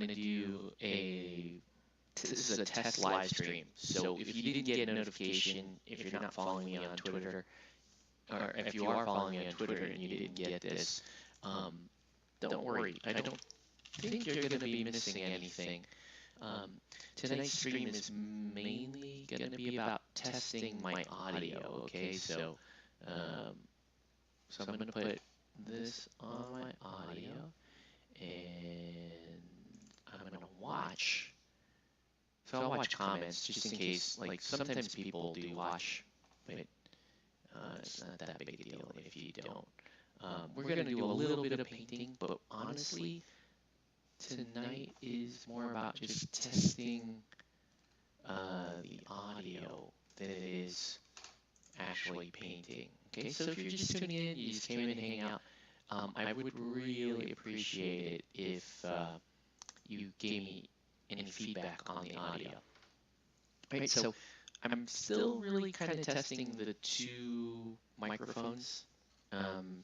going to do this is a test live stream. So if you didn't get a notification, if you're not following me on Twitter, or if you are following me on Twitter and you didn't get this, um, don't worry. I don't think you're going to be missing anything. Um, Tonight's stream is mainly going to be about testing my audio. Okay, um, so I'm going to put this on my audio, and I'm going to watch. So I'll watch comments just in case. Like sometimes people do watch, but it's not that big a deal if you don't. We're gonna do a little bit of painting, but honestly, tonight is more about just testing the audio than it is actually painting. Okay, so if you're just tuning in, you just came in to hang out, I would really appreciate it if you gave me any feedback on the audio. Right, so I'm still really kind of testing the two microphones, and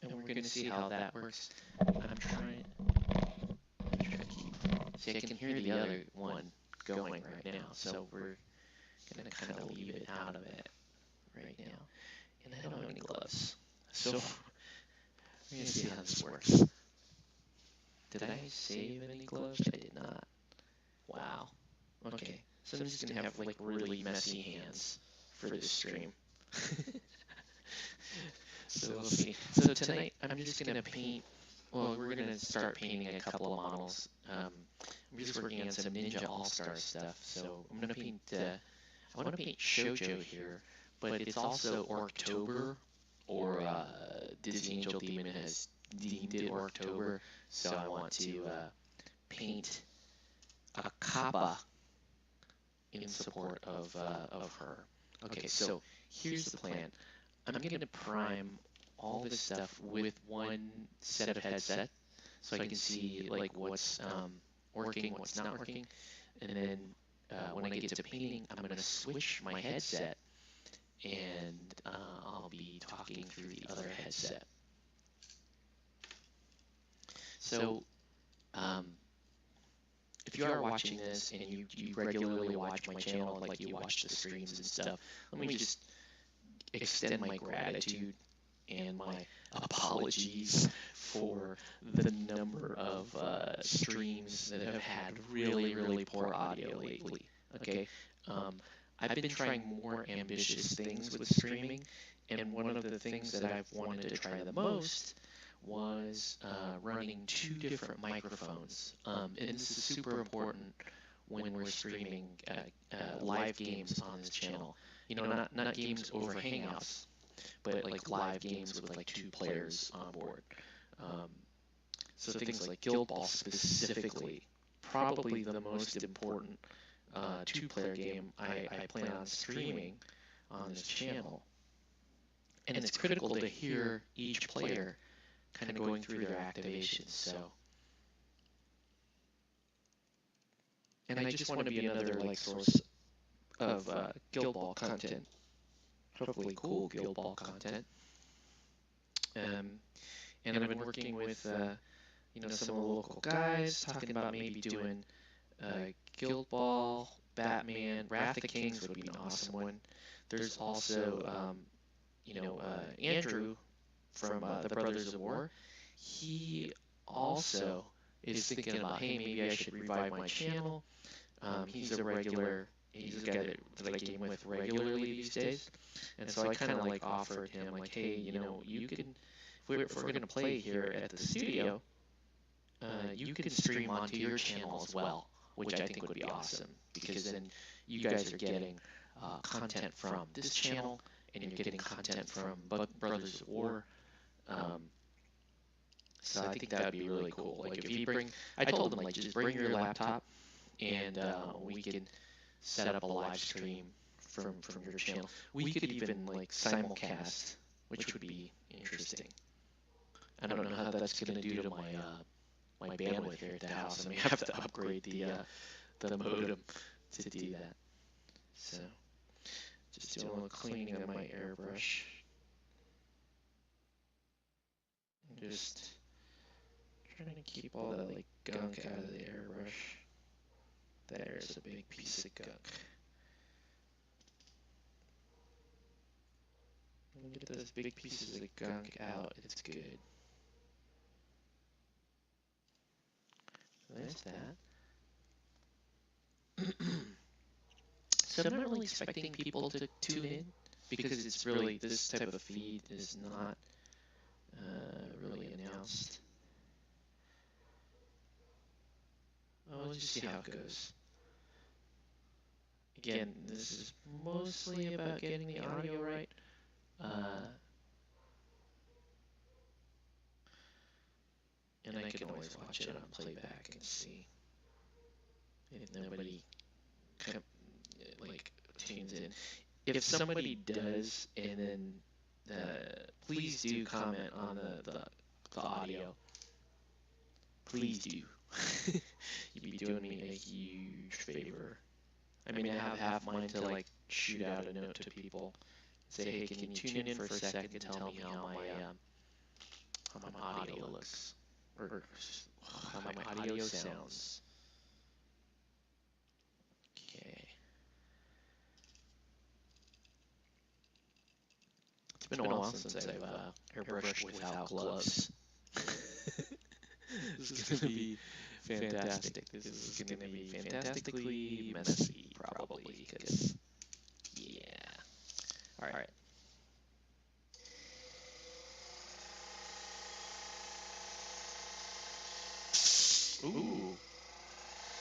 we're going to see how that works. I'm trying to keep. See, I can hear the other one going right now, so we're going to kind of leave it out of it right now. And I don't have any gloves, so we're going to see how this works. Did I save any gloves? I did not. Wow. Okay. So I'm just gonna have like really messy hands for this stream. So we'll see. So tonight I'm just gonna paint. Well, we're gonna start painting a couple of models. I'm just working on some Ninja All-Star stuff. So I'm gonna paint. I want to paint Shoujo here, but it's also October, or Disney Angel Demon has deemed it October. So I want to paint a Kappa in support of her. Okay, so here's the plan. I'm going to prime all this stuff with one set of headset, so I can see like what's working, what's not working, and then when I get to painting, I'm going to switch my headset, and I'll be talking through the other headset. So, if you are watching this and you regularly watch my channel, like you watch the streams and stuff, let me just extend my gratitude and my apologies for the number of streams that have had really, really poor audio lately. Okay, I've been trying more ambitious things with streaming, and one of the things that I've wanted to try the most was running two different microphones. And this is super important when we're streaming live games on this channel. You know, not games over Hangouts, but like live games with like two players on board. So things like Guild Ball specifically, probably the most important two-player game I plan on streaming on this channel. And it's critical to hear each player kind of going through their activations. So, and I just want to be another like source of Guild Ball content, hopefully cool Guild Ball content. And I've been working with you know, some of the local guys, talking about maybe doing Guild Ball, Batman, Wrath of Kings would be an awesome one. There's also you know, Andrew from the Brothers of War. He also is thinking about, hey, maybe I should revive my channel. He's a regular, he's a guy that I game with regularly these days. And so I kind of like offered him, like, hey, you know, you can, if we're going to play here at the studio, you can stream onto your channel as well, which I think would be awesome, because then you guys are getting content from this channel, and you're getting content from Brothers of War. So I think that would be really cool. Like if you bring, I told them like just bring your laptop, and we can set up a live stream from your channel. We could even like simulcast, which would be interesting. I don't know how that's going to do to my my bandwidth here at the house. I may have to upgrade the modem to do that. So just doing a little cleaning of my airbrush. Just trying to keep all that like gunk out of the airbrush. There's a big piece of gunk. When we get those big pieces of gunk out, it's good. There's that. So I'm not really expecting people to tune in because it's really, this type of feed is not really announced. Well, let's just see how it goes. Again, this is mostly about getting the audio right. And I can always watch it on playback and see if nobody like tunes in. If somebody does, and then please do comment on the audio. Please do. You'd be doing me a huge favor. I mean, I have half mine to like shoot out a note to people, say, hey, can you tune in for a second and tell me how my audio looks, or how my audio sounds. Okay. It's been a while since I've airbrushed without gloves. This is going to be fantastic. This is going to be fantastically messy, probably, because, yeah. All right. Ooh,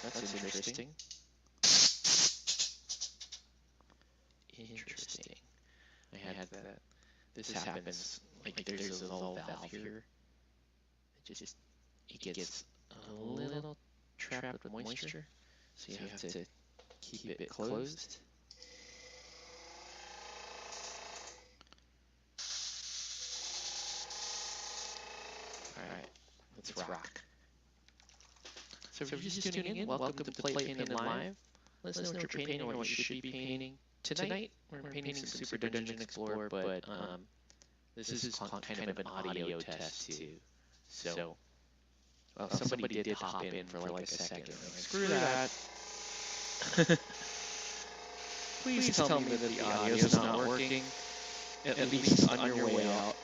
that's interesting. Interesting. I had that. This happens, like there's a little valve here. It gets a little trapped with moisture, so you have to keep it closed. Alright, let's rock. So if you're just tuning in, welcome to Play Painted Live. Let us know what you're painting or what you should be painting. Tonight, we're painting some Super Dungeon Explorer, but this is kind of an audio test too. So, well, somebody did hop in for like a second. Like, screw that. Please tell me that the audio is not working, at least on your way out.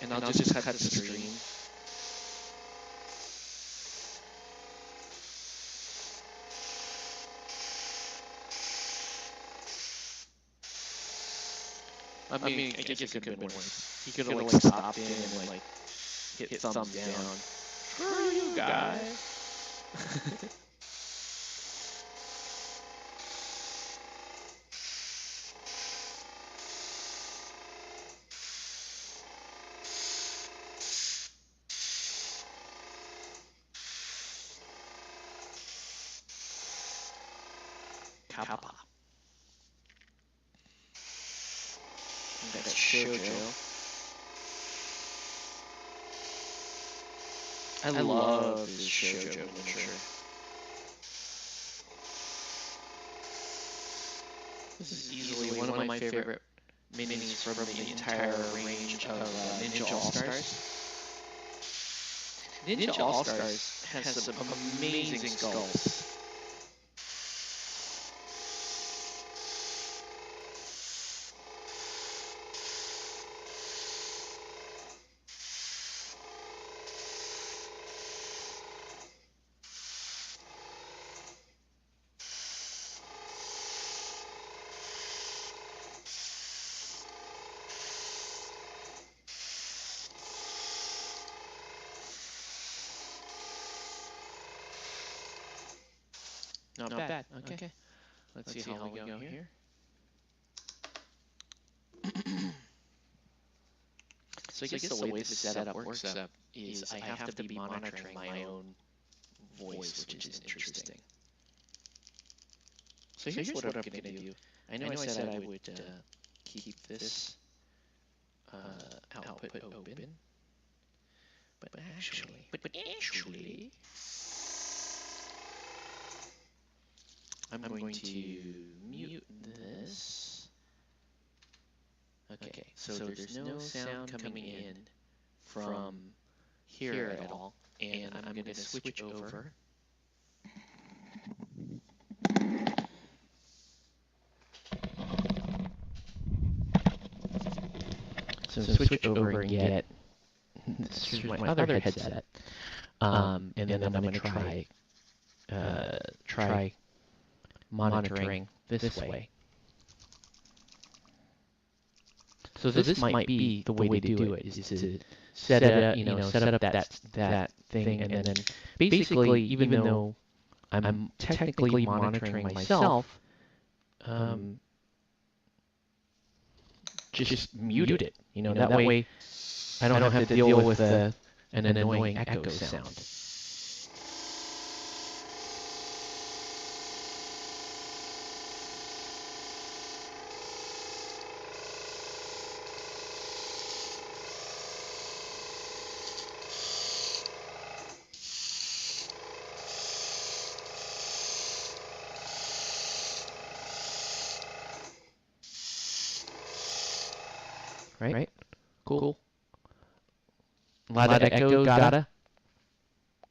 And I'll just cut the stream. I mean, I guess it could have been worse. He could have like stopped in and like hit thumbs down. Screw you guys. Kappa. That's Shoujo. I love this Shoujo miniature. This is easily one of my favorite minis from the entire range of Ninja All-Stars. Ninja All-Stars has some amazing skulls. Not bad. Okay. Let's see how we go here. So I guess the way this setup works up is I have to be monitoring my own voice, which is interesting. So here's what I'm going to do. I know I said I would keep this output open, but actually, I'm going to mute this. Okay, so there's no sound coming in from here at all, and I'm going to switch over. So switch over and get, here's my other headset, and then I'm going to try monitoring this way. So this might be the way to do it, is to set up that thing, and then basically, even though I'm technically monitoring myself, just mute it. That way I don't have to deal with an annoying echo sound. Right? Cool. A lot of echo, gotta.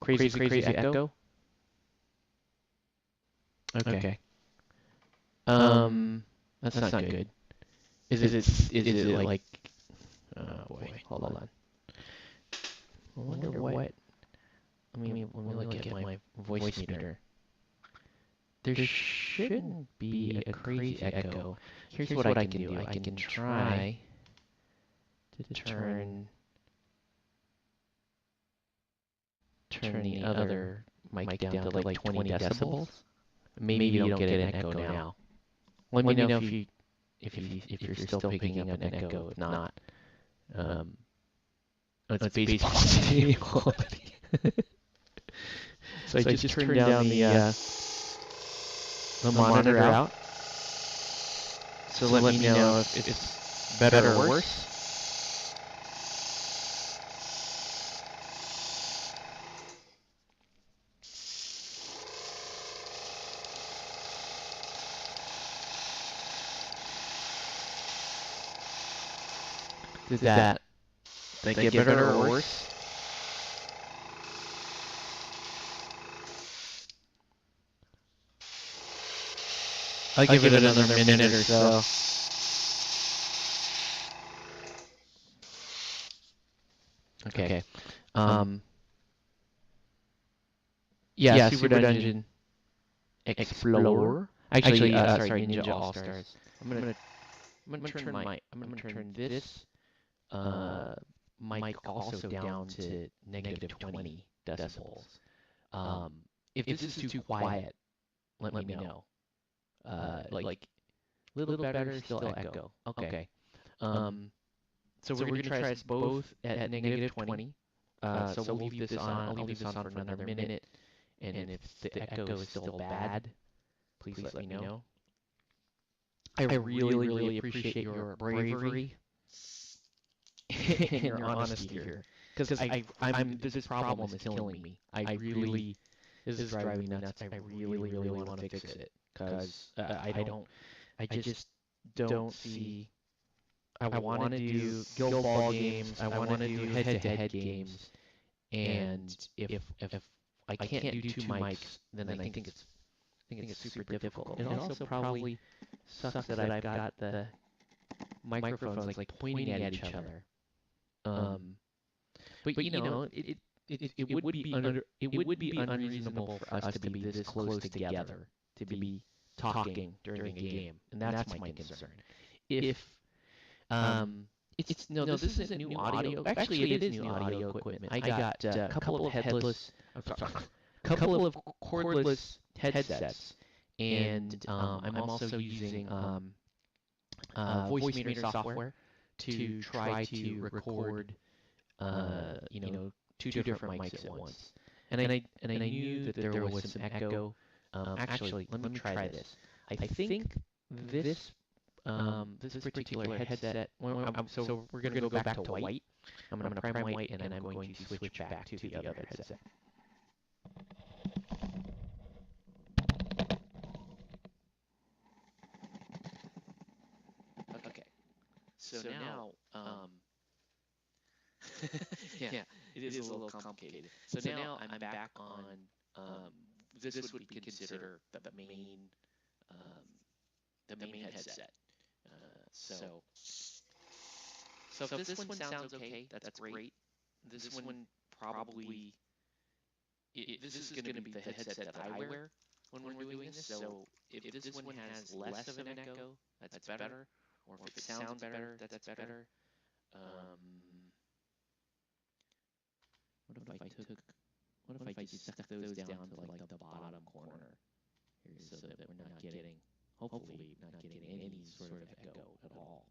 Crazy echo. Okay. That's not good. Is it like? Oh boy, hold on. I wonder what. Let me look at my voice meter. There shouldn't be a crazy echo. Here's what I can do. I can try to turn the other mic down to like 20 decibels. Maybe you don't get an echo now. Let me know if you're still picking up an echo. If not, it's baseball stadium quality. So I just turned down the monitor out. So let me know if it's better or worse. Did that get better or worse? I'll give it another minute or so. Okay. Yeah, Super Dungeon Explorer. Actually, sorry, Ninja All Stars. I'm gonna turn this mic also down to negative 20 decibels. If this is too quiet, let me know. Like little better, still echo. Okay. So we're gonna try this both at negative 20. So we'll leave this on. I'll leave this on for another minute. And if the echo is still bad, please let me know. I really appreciate your bravery and your honesty here, because this problem is killing me. This is driving me nuts. I really want to fix it, because I just don't see. I want to do guild ball games. I want to do head-to-head games, and if I can't do two mics, then I think it's super difficult. It also probably sucks that I've got the microphones like pointing at each other. But it would be unreasonable for us to be this close together, to be talking during a game, and that's my concern. If this isn't new audio. Actually, it is new audio equipment. I got a couple of cordless headsets, and I'm also using Voicemeeter software to try to record, two different mics at once. And I knew that there was some echo. Actually, let me try this. I think this particular headset. So we're gonna go back to white. I'm gonna prime white, and I'm going to switch back to the other headset. Okay. So now, Yeah, it is a little complicated. So now I'm back on. This would be considered um, the main headset. So if this one sounds okay, that's great. This one probably this is going to be the headset that I wear when we're doing this. So if this one has less of an echo, that's better. Or if it sounds better, that's better. Um, what if I took? What if I just stuck those down to like the bottom corner here, so that we're not getting, hopefully, not getting any sort of echo at all.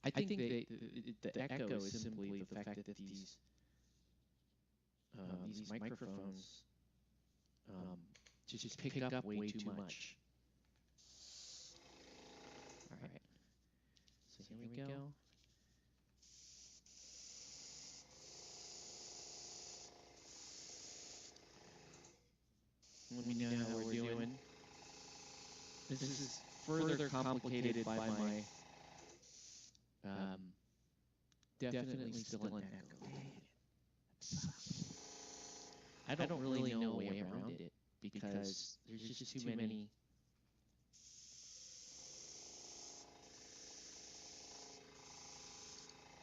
I think the echo is simply the fact that these microphones just pick up way too much. All right, so here we go. Let me know how we're doing. This is further complicated by my definitely still an echo. I don't really know a way around it because there's just too many.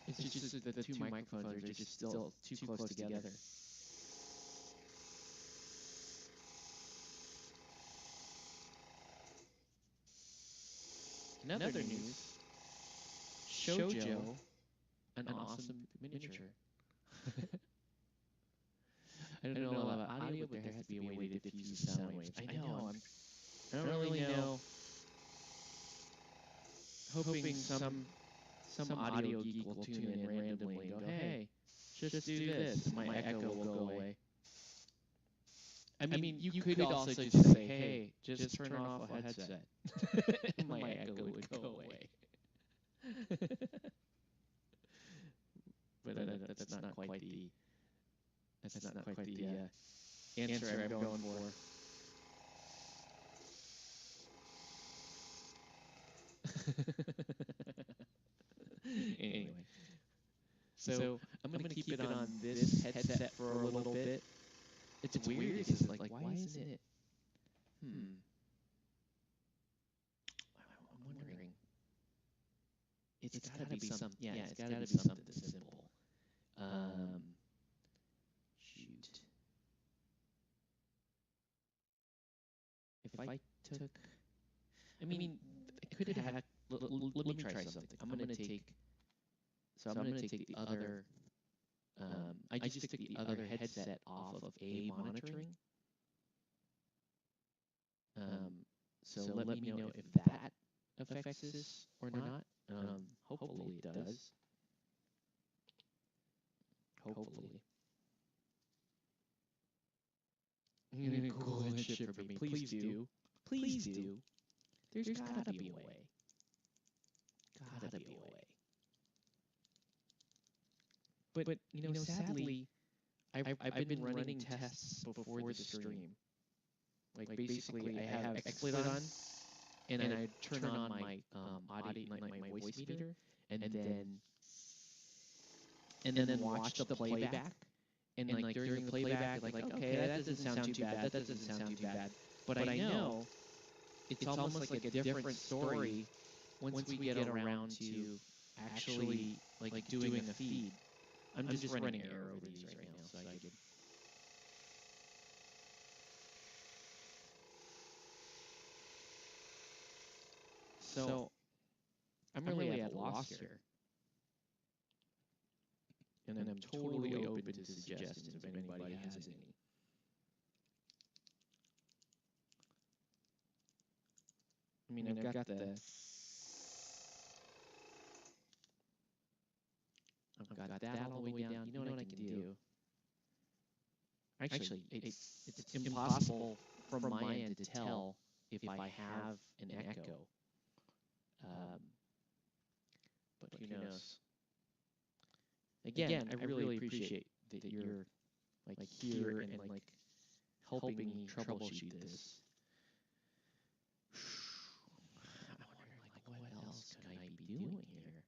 It's just the two microphones are just still too close together. In other news, Shoujo, an awesome miniature. I don't know about audio, but there has to be a way to diffuse the sound waves. I know. I don't really know. Hoping some audio geek will tune in randomly and go, "Hey, just do this. My echo will go away." I mean, you could also just say, "Hey, just turn off a headset." And my echo would go away. But that's not quite the answer I'm going for. Anyway, so I'm gonna keep it on this headset for a little bit. It's weird because like why isn't it? I'm wondering. It's gotta be something. Yeah, it's gotta be something simple. Shoot. If I took, I mean, I could have had. Let me try something. I'm gonna take. So I'm gonna take the other. I just took the other headset off of A monitoring. So let me know if that affects this or not. Hopefully it does. Hopefully. You're gonna Google that shit for me. Please do. Please do. There's gotta be a way. Gotta be a way. But you know, sadly, I've been running tests before the stream. Like basically, I have XSplit on, and I turn on my audio, like my voice meter, and then watch the playback. And like during the playback, like okay, that doesn't sound too bad. That doesn't sound too bad. But I know it's almost like a different story once we get around to actually like doing a feed. I'm just running error over these right now, so I could. So I'm really at a loss here. And I'm totally open to suggestions if anybody has any. I mean, I've got the... I've got that all the way down. You know what I can do? Actually, it's impossible from my end to tell if I have an echo. But who knows? Again, I really appreciate that you're like here and like helping me troubleshoot this. I'm wondering like what else could I be doing here?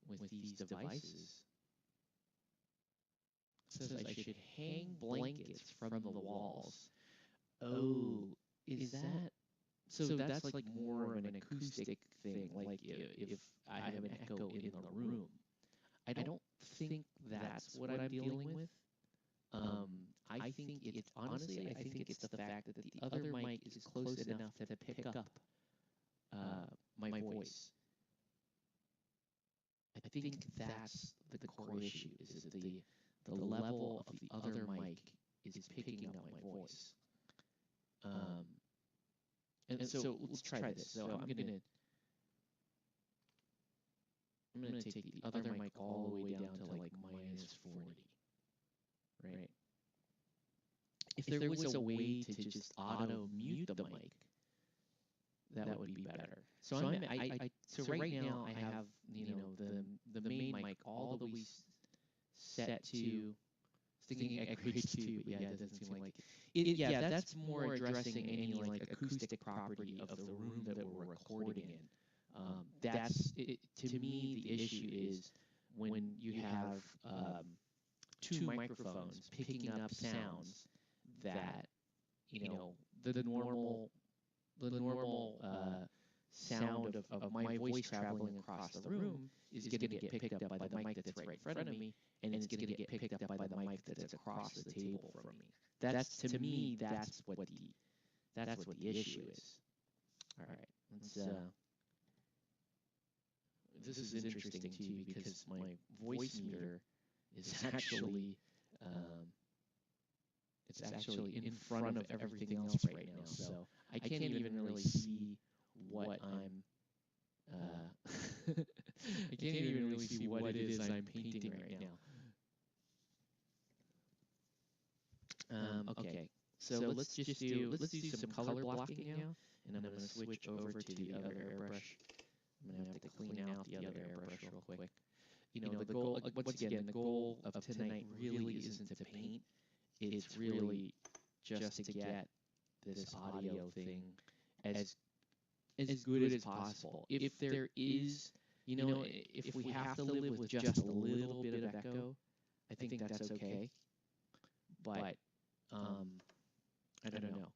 with these devices says I should hang blankets from the walls. Oh, is that... So that's like more of an acoustic thing, like if I have an echo in the room. I don't think that's what I'm dealing with. I think it's honestly, I think it's the fact that the other mic is close enough to pick up my voice. I think that's the core issue, is that the level of the other mic is picking up my voice. And so let's try this. So I'm gonna take the other mic all the way down to like -40, right? If there was a way to just auto mute the mic, that would be better. So so right now I have, the main mic all the way set to... Thinking equates to, yeah, it doesn't seem like it. Yeah, that's more addressing any like acoustic property of the room that we're recording in. That's it, to me, the issue is when you have two microphones picking up sounds that, the normal sound of my voice traveling across the room is going to get picked up by the mic that's right in front of me, and it's going to get picked up by the mic that's across the table from me. That's, to me, that's what the issue is. All right, let's this is interesting too, because my voice meter is actually it's actually in front of everything else right now, so I can't even really see what I'm I can't even really see what it is I'm painting right now. Okay, so let's do some color blocking now, and I'm going to switch over to the other airbrush. I'm going to have to clean out the other airbrush real quick. The goal, once again, the goal of tonight really isn't to paint. It's really just to get this audio thing as good as possible. If there is, if we have to live with just a little bit of echo, I think that's okay. But I don't know.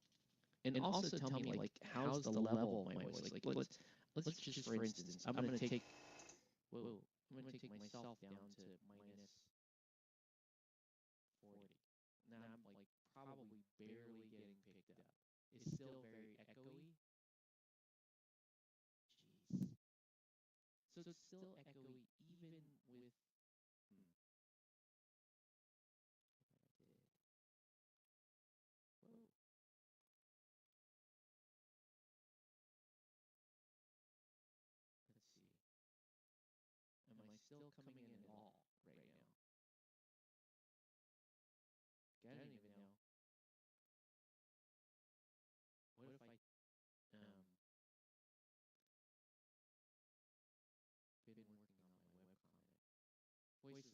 And also tell me, like, how's the level of my voice? Like, let's just, for instance, I'm gonna take myself down to -40. Now I'm like probably barely getting picked up. It's still very echoey. Jeez. So it's still echoey even with... Whoa. Let's see. Am I still coming in at all right now? I don't even know. What if I been working on my webcam? Voice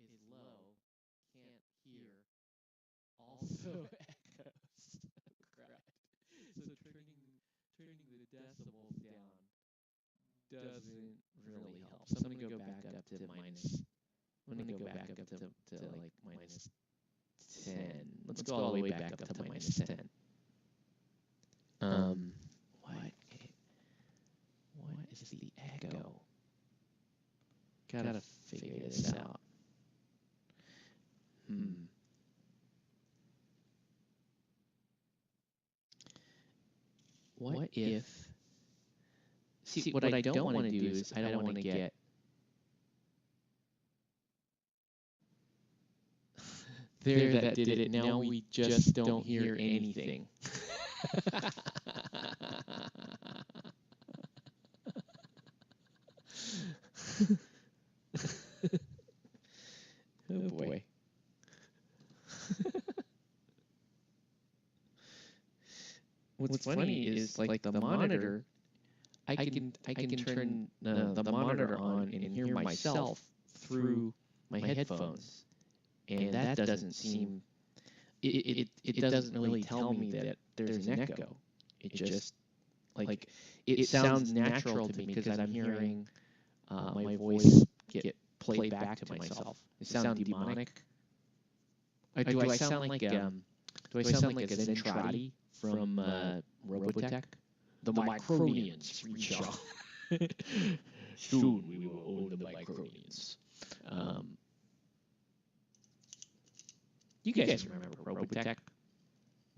is low, can't hear, also echoes. Crap. So turning the decibels down doesn't really help. So I'm gonna go back up to minus. I'm gonna go back up to like -10. Let's go all the way back up to -10. What is the echo? Gotta figure this out. What if... See, what I don't want to do is I don't want to get... There, that did it. Now we just don't hear anything. Oh boy. What's funny is, like, the monitor, I can turn the monitor on and hear myself through my headphones, and that doesn't seem... It doesn't really tell me that there's an echo. It just, like, it sounds natural to me because I'm hearing my voice get played back to myself. I sound demonic. Do I sound like a Zentradi from Robotech? The Micronians reach out. Soon we will own the Micronians. You guys remember Robotech?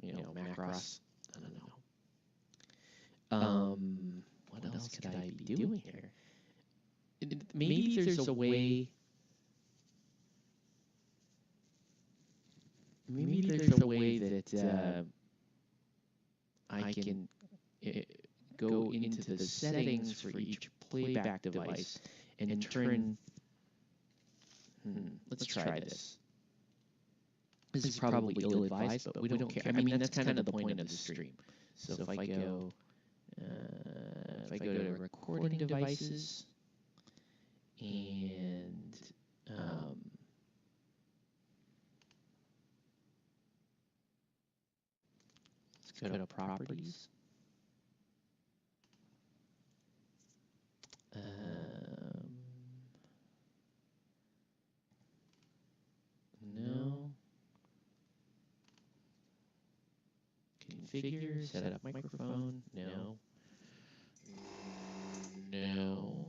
You know, Macross. I don't know. What else could I be doing here? Maybe there's a way. Maybe there's a way that I can go into the settings for each playback device and turn. Let's try this. This is probably ill-advised, but we don't care. I mean, that's kind of the point of the stream. So if I go to recording devices and let's go to properties. No. Configure, set up microphone. No. No.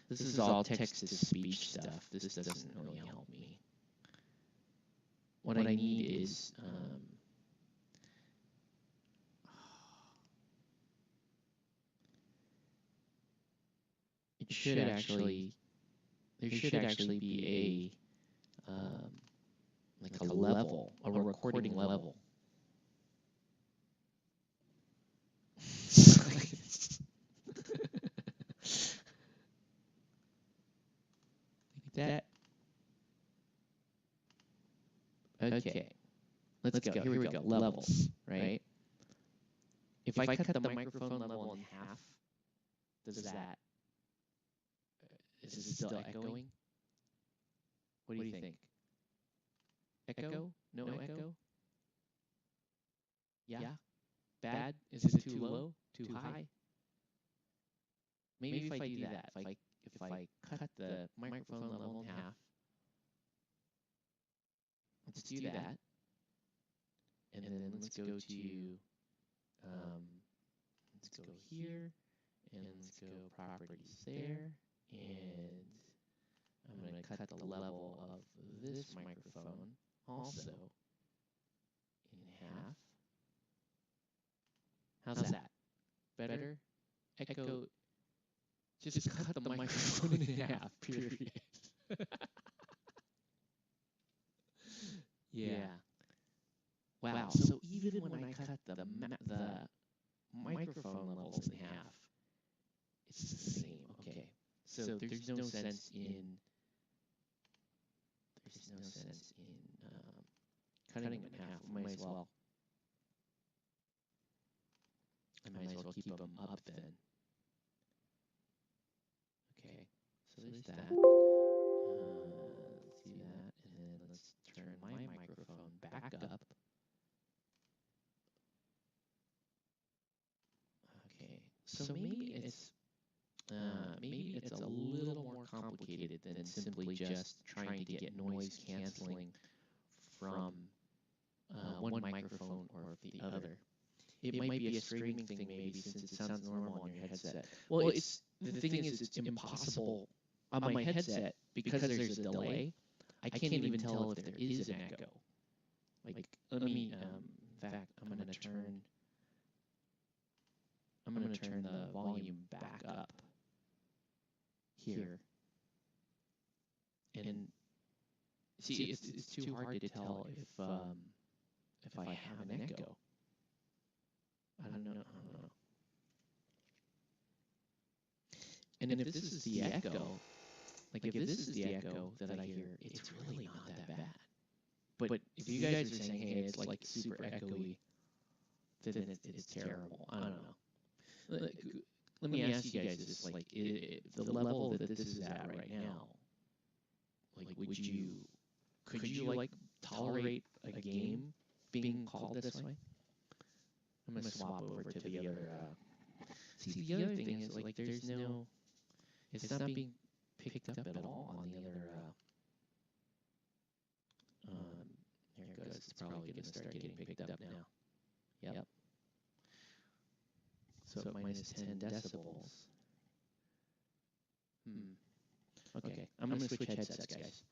This is all text-to-speech stuff. This doesn't really help me. What I need is it should actually there should actually be a like a level, a recording level. Like that. Okay. Let's go. Here we go. Levels, right? If I cut the microphone level in half, does that is it still echoing? What do you think? Echo? No echo? Yeah? Bad? Is it too low? Too high? Maybe if I do that, if I cut the microphone level in half, let's do that. And then let's go to let's go here, and let's go properties there, and I'm going to cut the level of this microphone also in half. How's that? Better? Echo. Just cut the microphone in half, period. Yeah. Wow. So even when I cut the microphone levels in half, it's the same. Okay. So there's no sense in cutting them in half. I might as well keep them up then. Okay. So there's that. Let's do that, and then let's turn my microphone back up. Okay. So maybe it's a little more complicated than simply just trying to get noise canceling from one microphone or the other. It might be a streaming thing, maybe, since it sounds normal on your headset. Well, the thing is, it's impossible on my headset because there's a delay. I can't even tell if there is an echo. Like, let me. In fact, I'm gonna turn the volume back up here, and see, it's too hard to tell if I have an echo. I don't know. And if this is the echo, like if this is the echo that I hear, it's really not that bad. But if you guys are saying, hey, it's like super echoey, then it's terrible. I don't know. Let me ask you guys this: like, the level that this is at right now, like, could you like tolerate a game being called this way? I'm gonna swap over to the other. See, the other thing is, like, there's no. It's not being picked up at all on the other. Here it goes. It's probably going to start getting picked up now. Yep. So minus 10 decibels. Okay, I'm going to switch headsets, guys.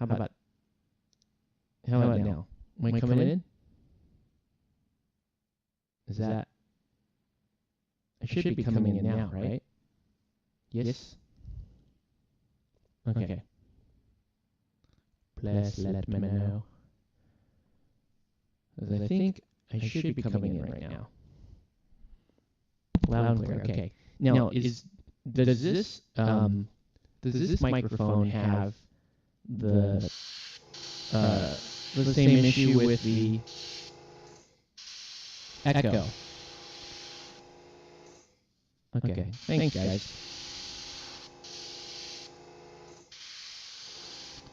How about now? Am I coming in? Is that? I should be coming in now, right? Yes. Okay. Please let me know. Because I think I should be coming in right now. Loud and clear. Okay. Now, does this microphone have the same issue with the echo? Okay. Thanks, guys.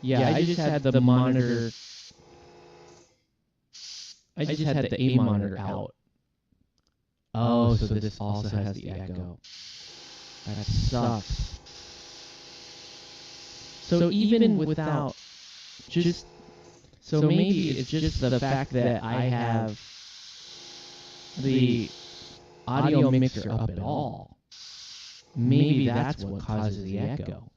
Yeah, I just had the monitor. I just had the A monitor out. Oh, so this also has the echo. That sucks. So even without just... So maybe it's just the fact that I have the audio mixer up at all. Maybe that's what causes the echo.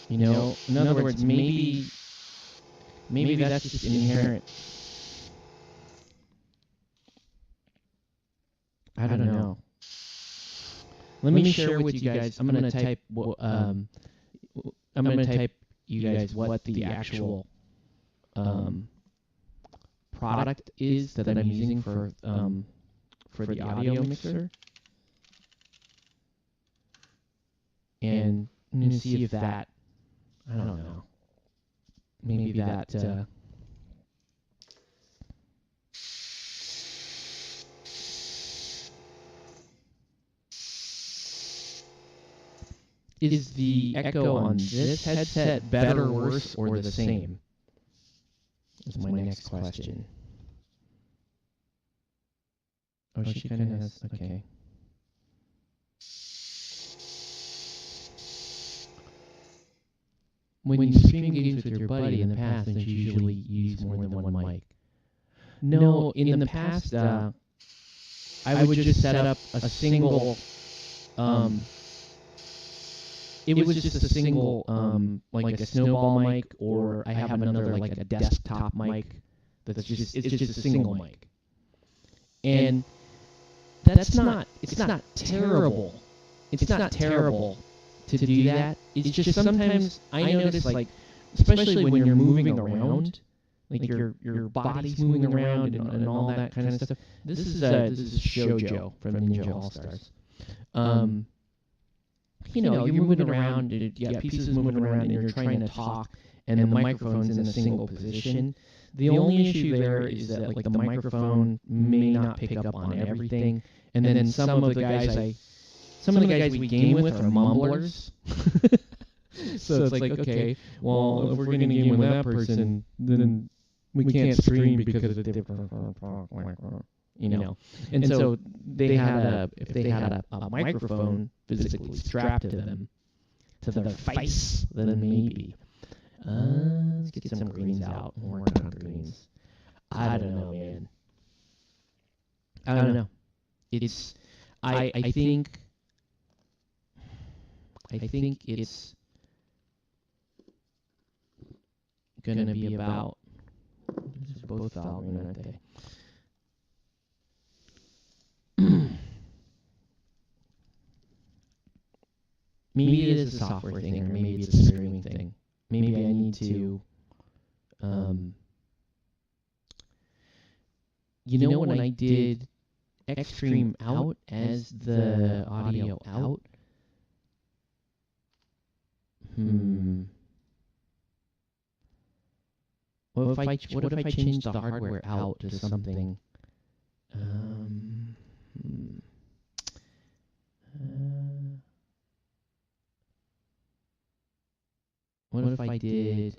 You know, in other words, maybe that's just inherent. I don't know. Let me share with you guys. I'm gonna type. I'm gonna type you guys what the actual product is that I'm using for the audio mixer, and I'm gonna see if that. I don't know. Maybe that. Is the echo on this headset better, worse, or the same? Is my next question. Oh, she kind of has... Okay. When you stream games with your buddy in the past, don't you usually use more than one mic? No, in the past, I would just set up a single... It was just a single, like a snowball mic, or I have another, like a desktop mic that's just, it's just a single mic. And it's not terrible. It's not terrible to do that. It's just sometimes I notice, like, especially when you're moving around, like your body's moving around and all that kind of stuff. This is Shoujo from Ninja All-Stars. You know, you're moving around, you got pieces moving around, and you're trying to talk, and the microphone's in a single position. The only issue there is that, like, the microphone may not pick up on everything, and then some of the guys we game with are mumblers. So it's like, okay, well, if we're going to game with that person, then we can't stream because of the different... You know, and so they had if they had a microphone physically strapped to them, to their face, then maybe. Let's get some greens out. We'll work on greens. I don't know, man. I don't know. It's I think it's gonna be about... These are both Valgrind, aren't they? Maybe it is a software thing, or maybe it's a streaming thing. Maybe I need to, you know, when I did Xtreme out as the audio out, what if I change the hardware out to something? What if I did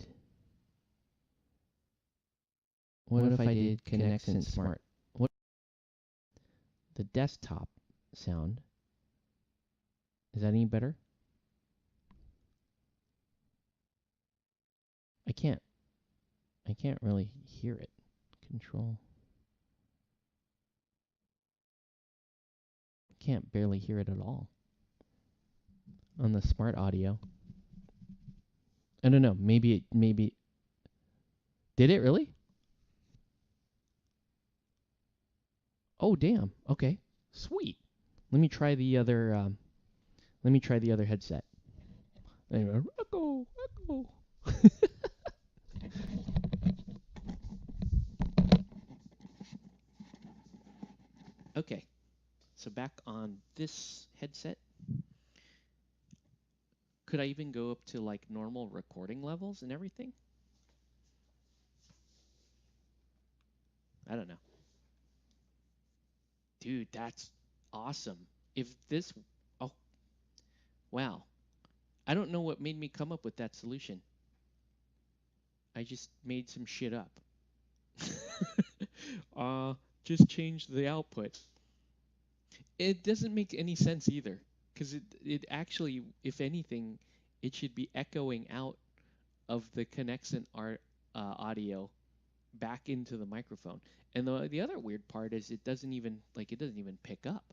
Connexent Smart? What the desktop sound? Is that any better? I can't really hear it. Control. Can't barely hear it at all on the smart audio. I don't know. Maybe did it really? Oh damn. Okay. Sweet. Let me try the other. Headset. Anyway, echo, echo. Okay. So back on this headset, could I even go up to like normal recording levels and everything? I don't know. Dude, that's awesome. If this, oh, wow. I don't know what made me come up with that solution. I just made some shit up. uh, just change the output. It doesn't make any sense either, because it actually, if anything, it should be echoing out of the Connexent audio back into the microphone. And the other weird part is it doesn't even pick up.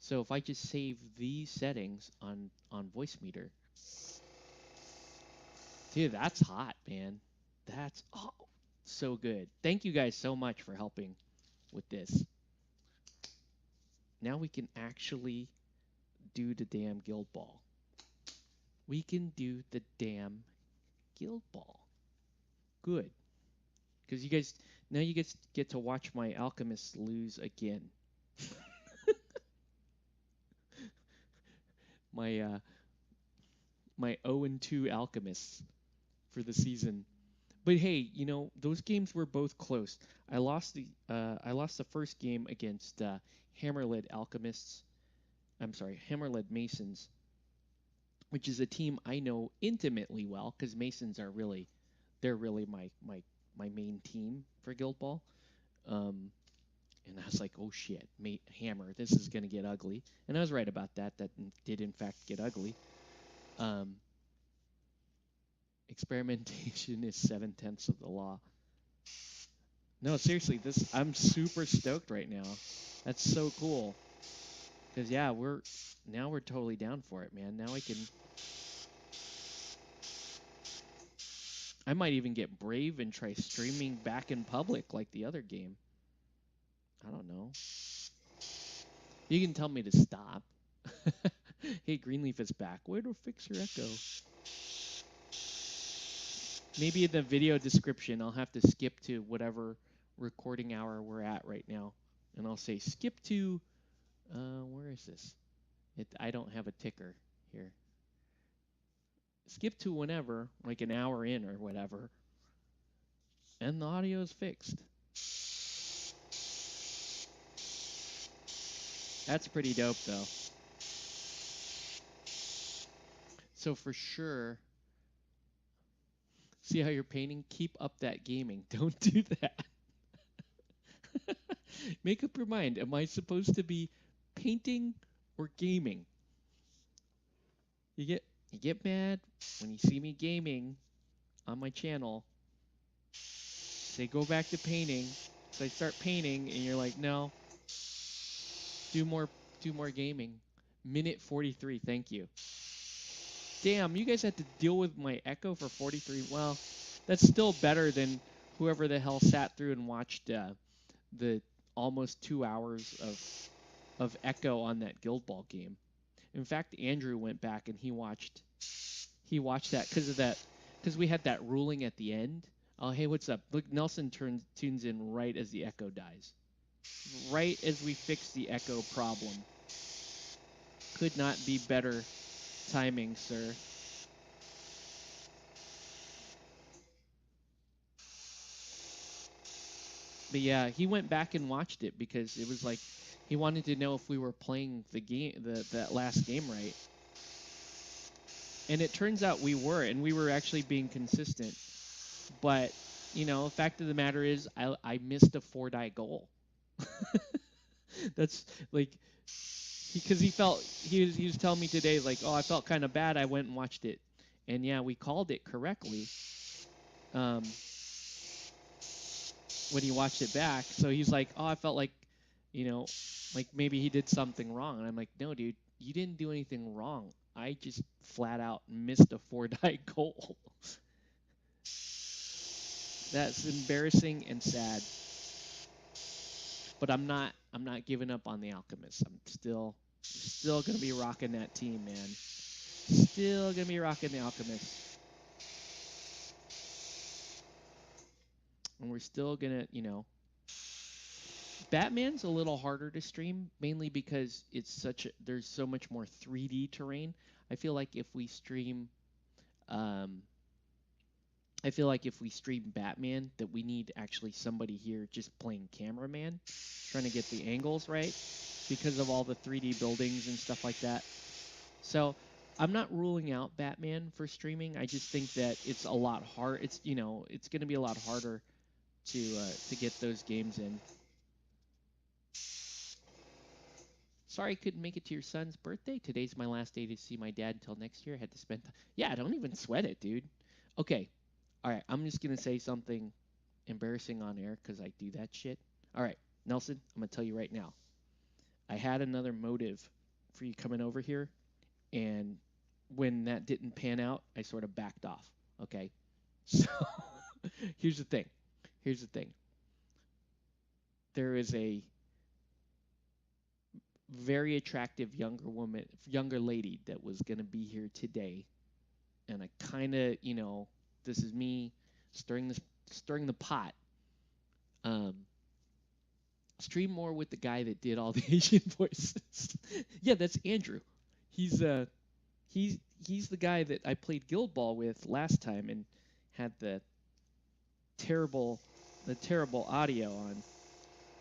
So if I just save these settings on Voicemeeter, dude, that's hot, man. That's so good. Thank you guys so much for helping with this. Now we can actually do the damn guild ball. We can do the damn guild ball. Good. Because you guys get to watch my alchemists lose again. My 0-2 alchemists for the season. But hey, those games were both close. I lost the first game against Hammerled Alchemists. I'm sorry, Hammerled Masons, which is a team I know intimately well because Masons are really my main team for Guild Ball. And I was like, oh shit, Hammer, this is gonna get ugly. And I was right about that. That did in fact get ugly. Experimentation is 7/10 of the law. No, seriously, I'm super stoked right now. That's so cool. Because yeah, we're totally down for it, man. Now I might even get brave and try streaming back in public like the other game. I don't know. You can tell me to stop. Hey, Greenleaf is back. Way to fix your echo. Maybe in the video description, I'll have to skip to whatever recording hour we're at right now. And I'll say skip to, where is this? I don't have a ticker here. Skip to whenever, like an hour in or whatever. And the audio is fixed. That's pretty dope, though. So for sure, see how you're painting? Keep up that gaming. Don't do that. Make up your mind. Am I supposed to be painting or gaming? You get mad when you see me gaming on my channel. Say go back to painting. So I start painting and you're like, no. Do more gaming. Minute 43, thank you. Damn, you guys had to deal with my echo for 43. Well, that's still better than whoever the hell sat through and watched the almost 2 hours of echo on that Guild Ball game. In fact, Andrew went back and he watched that because we had that ruling at the end. Oh, hey, what's up? Look, Nelson tunes in right as the echo dies. Right as we fix the echo problem. Could not be better timing, sir. But yeah, he went back and watched it because it was like he wanted to know if we were playing the game, that last game right. And it turns out we were, and we were actually being consistent. But the fact of the matter is, I missed a 4-die goal. That's like because he was telling me today like, oh, I felt kind of bad. I went and watched it, and yeah, we called it correctly. When he watched it back, so he's like, oh, I felt like, like maybe he did something wrong, and I'm like, no, dude, you didn't do anything wrong. I just flat out missed a 4-die goal. That's embarrassing and sad. But I'm not giving up on the Alchemists. I'm still gonna be rocking that team, man. Still gonna be rocking the Alchemists. And we're still gonna, Batman's a little harder to stream, mainly because there's so much more 3D terrain. I feel like if we stream Batman, that we need actually somebody here just playing cameraman, trying to get the angles right because of all the 3D buildings and stuff like that. So I'm not ruling out Batman for streaming. I just think that it's a lot hard. It's it's going to be a lot harder to get those games in. Sorry I couldn't make it to your son's birthday. Today's my last day to see my dad until next year. I had to spend Yeah, don't even sweat it, dude. Okay. All right, I'm just going to say something embarrassing on air because I do that shit. All right, Nelson, I'm going to tell you right now. I had another motive for you coming over here, and when that didn't pan out, I sort of backed off, okay? So here's the thing. There is a very attractive younger lady that was going to be here today, and I kind of, this is me stirring the pot. Stream more with the guy that did all the Asian voices. Yeah, that's Andrew. He's the guy that I played Guild Ball with last time and had the terrible audio on.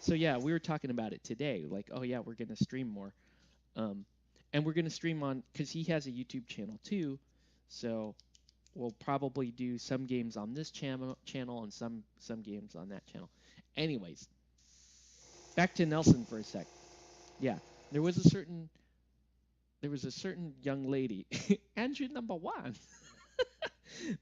So yeah, we were talking about it today. Like, oh yeah, we're gonna stream more, and we're gonna stream on because he has a YouTube channel too. So we'll probably do some games on this channel and some games on that channel. Anyways, back to Nelson for a sec. Yeah, there was a certain young lady, Andrew number 1.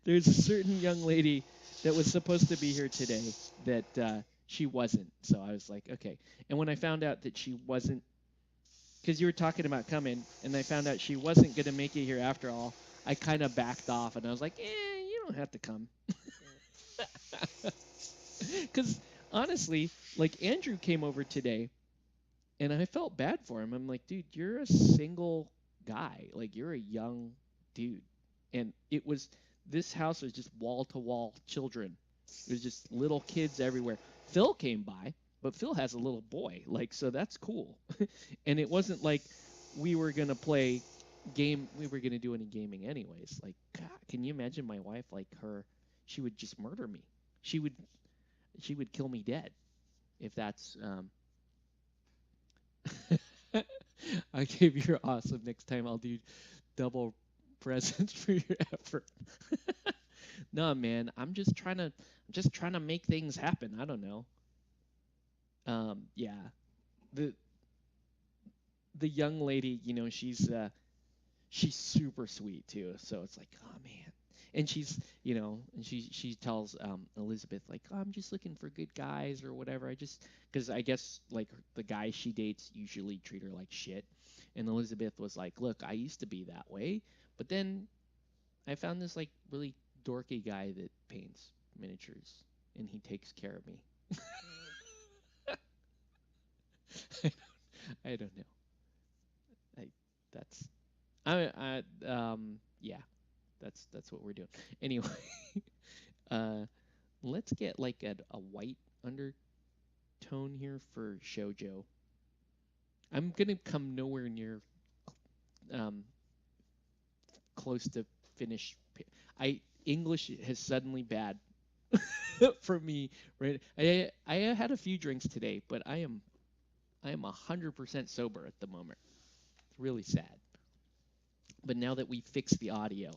There's a certain young lady that was supposed to be here today that she wasn't. So I was like, okay. And when I found out that she wasn't, because you were talking about coming, and I found out she wasn't going to make it here after all, I kind of backed off, and I was like, you don't have to come. Because honestly, like Andrew came over today, and I felt bad for him. I'm like, dude, you're a single guy. Like, you're a young dude. And this house was just wall-to-wall children. It was just little kids everywhere. Phil came by, but Phil has a little boy. Like, so that's cool. And it wasn't like we were going to do any gaming anyways. Like, God, can you imagine my wife, like her, she would just murder me. She would kill me dead if that's, I gave you awesome. Next time I'll do double presents for your effort. No, man, I'm just trying to make things happen. I don't know. Yeah. The young lady, she's super sweet too. So it's like, oh man. And she's, and she tells Elizabeth, like, oh, I'm just looking for good guys or whatever. Because I guess like the guys she dates usually treat her like shit. And Elizabeth was like, look, I used to be that way, but then I found this like really dorky guy that paints miniatures, and he takes care of me. I don't know. Yeah. That's what we're doing. Anyway, let's get like a white undertone here for shoujo. I'm gonna come nowhere near close to finish. English has suddenly bad for me, right? I had a few drinks today, but I am 100% sober at the moment. It's really sad. But now that we fixed the audio,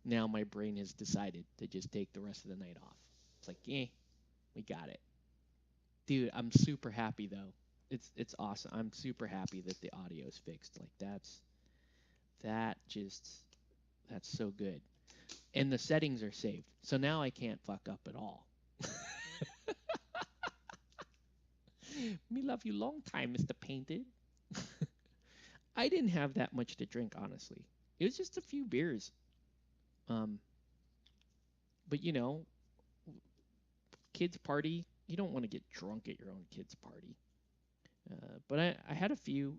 now my brain has decided to just take the rest of the night off. It's like, we got it. Dude, I'm super happy though. It's awesome. I'm super happy that the audio is fixed. Like that's so good. And the settings are saved. So now I can't fuck up at all. Me love you long time, Mr. Painted. I didn't have that much to drink, honestly. It was just a few beers. But you know, kids party. You don't want to get drunk at your own kids party. But I had a few.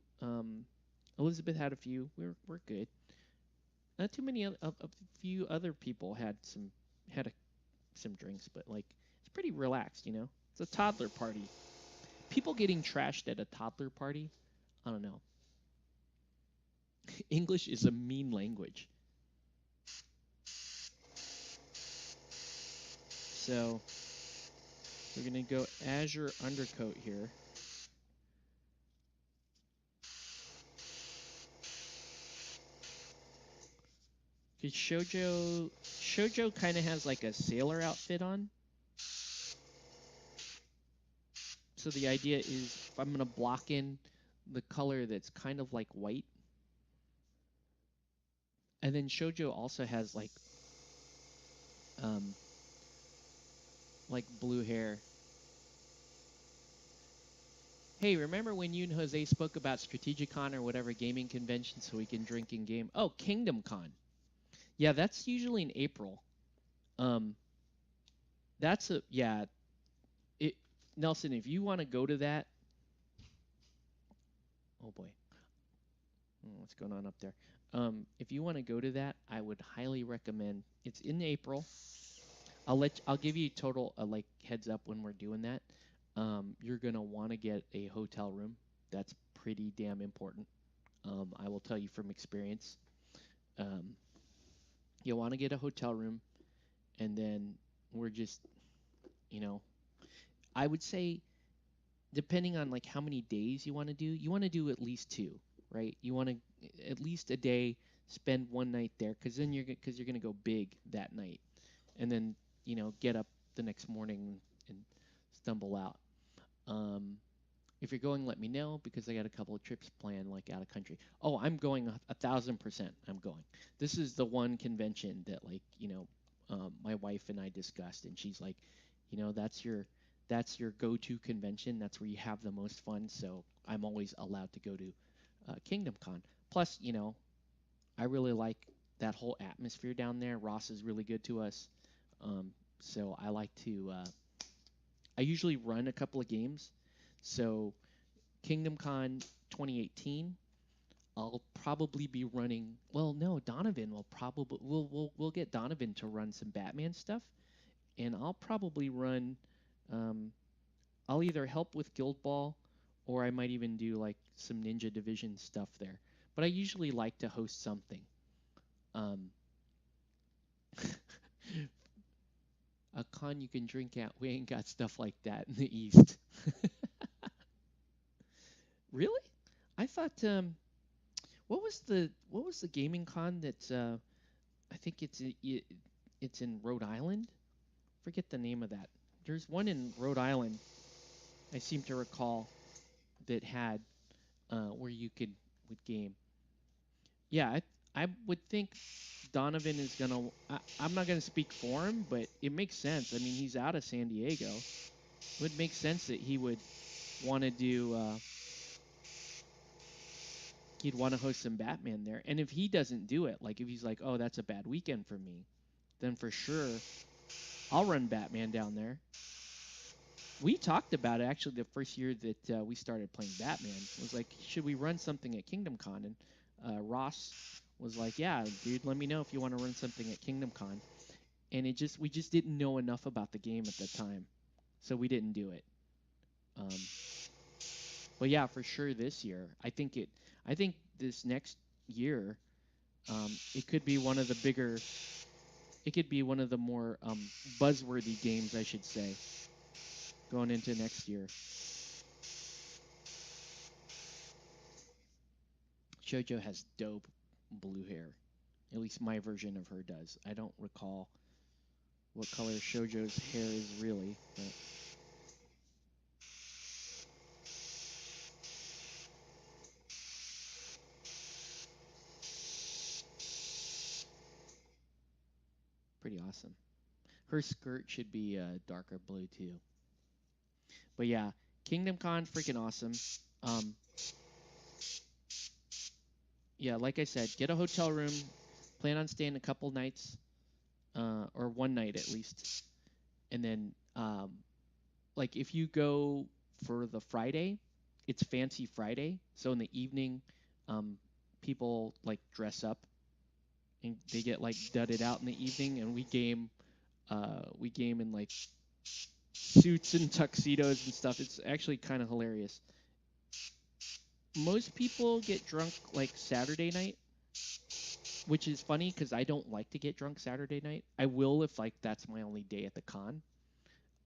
Elizabeth had a few. We're good. Not too many. A few other people had some drinks, but like it's pretty relaxed. You know, it's a toddler party. People getting trashed at a toddler party. I don't know. English is a mean language. So we're gonna go Azure Undercoat here. Cause Shoujo kind of has like a sailor outfit on. So the idea is if I'm gonna block in the color that's kind of like white, and then Shoujo also has like blue hair. Hey, remember when you and Jose spoke about Strategicon or whatever gaming convention so we can drink in game? Oh, Kingdom Con. Yeah, that's usually in April. That's a yeah. It Nelson, if you want to go to that, oh boy, what's going on up there? If you want to go to that, I would highly recommend. It's in April. I'll give you total like heads up when we're doing that. You're gonna want to get a hotel room. That's pretty damn important. I will tell you from experience. Um, you'll want to get a hotel room, and then we're just, you know, I would say depending on like how many days you want to do at least two, right? You want to at least a day spend one night there because you're gonna go big that night, and then get up the next morning and stumble out. Um, if you're going, let me know because I got a couple of trips planned, like out of country. Oh, I'm going 1,000%. I'm going. This is the one convention that, like, my wife and I discussed, and she's like, that's your go-to convention. That's where you have the most fun. So I'm always allowed to go to Kingdom Con. Plus, I really like that whole atmosphere down there. Ross is really good to us. So I like to. I usually run a couple of games. So Kingdom Con 2018, I'll probably be running. Well, no, Donovan will probably we'll get Donovan to run some Batman stuff, and I'll probably run. Um, I'll either help with Guild Ball, or I might even do like some Ninja Division stuff there. But I usually like to host something. Um, a con you can drink at. We ain't got stuff like that in the East. Really? I thought. What was the gaming con that I think it's in Rhode Island? Forget the name of that. There's one in Rhode Island. I seem to recall that had where you would game. Yeah, I would think Donovan is gonna. I'm not gonna speak for him, but it makes sense. I mean, he's out of San Diego. It would make sense that he would want to do. He'd want to host some Batman there, and if he doesn't do it, like if he's like, "Oh, that's a bad weekend for me," then for sure I'll run Batman down there. We talked about it actually the first year that we started playing Batman. It was like, should we run something at Kingdom Con? And Ross was like, yeah, dude, let me know if you want to run something at Kingdom Con. And we just didn't know enough about the game at the time, so we didn't do it. Um, but yeah, for sure this year, I think this next year, it could be one of the bigger. It could be one of the more buzzworthy games, I should say, going into next year. Shoujo has dope blue hair. At least my version of her does. I don't recall what color Shoujo's hair is really, but pretty awesome. Her skirt should be darker blue too. But yeah, Kingdom Con freaking awesome. Um, yeah, like I said, get a hotel room. Plan on staying a couple nights, or one night at least, and then like if you go for the Friday, it's Fancy Friday. So in the evening, um, people like dress up and they get like dudded out in the evening, and we game in like suits and tuxedos and stuff. It's actually kind of hilarious. Most people get drunk like Saturday night, which is funny because I don't like to get drunk Saturday night. I will if like that's my only day at the con.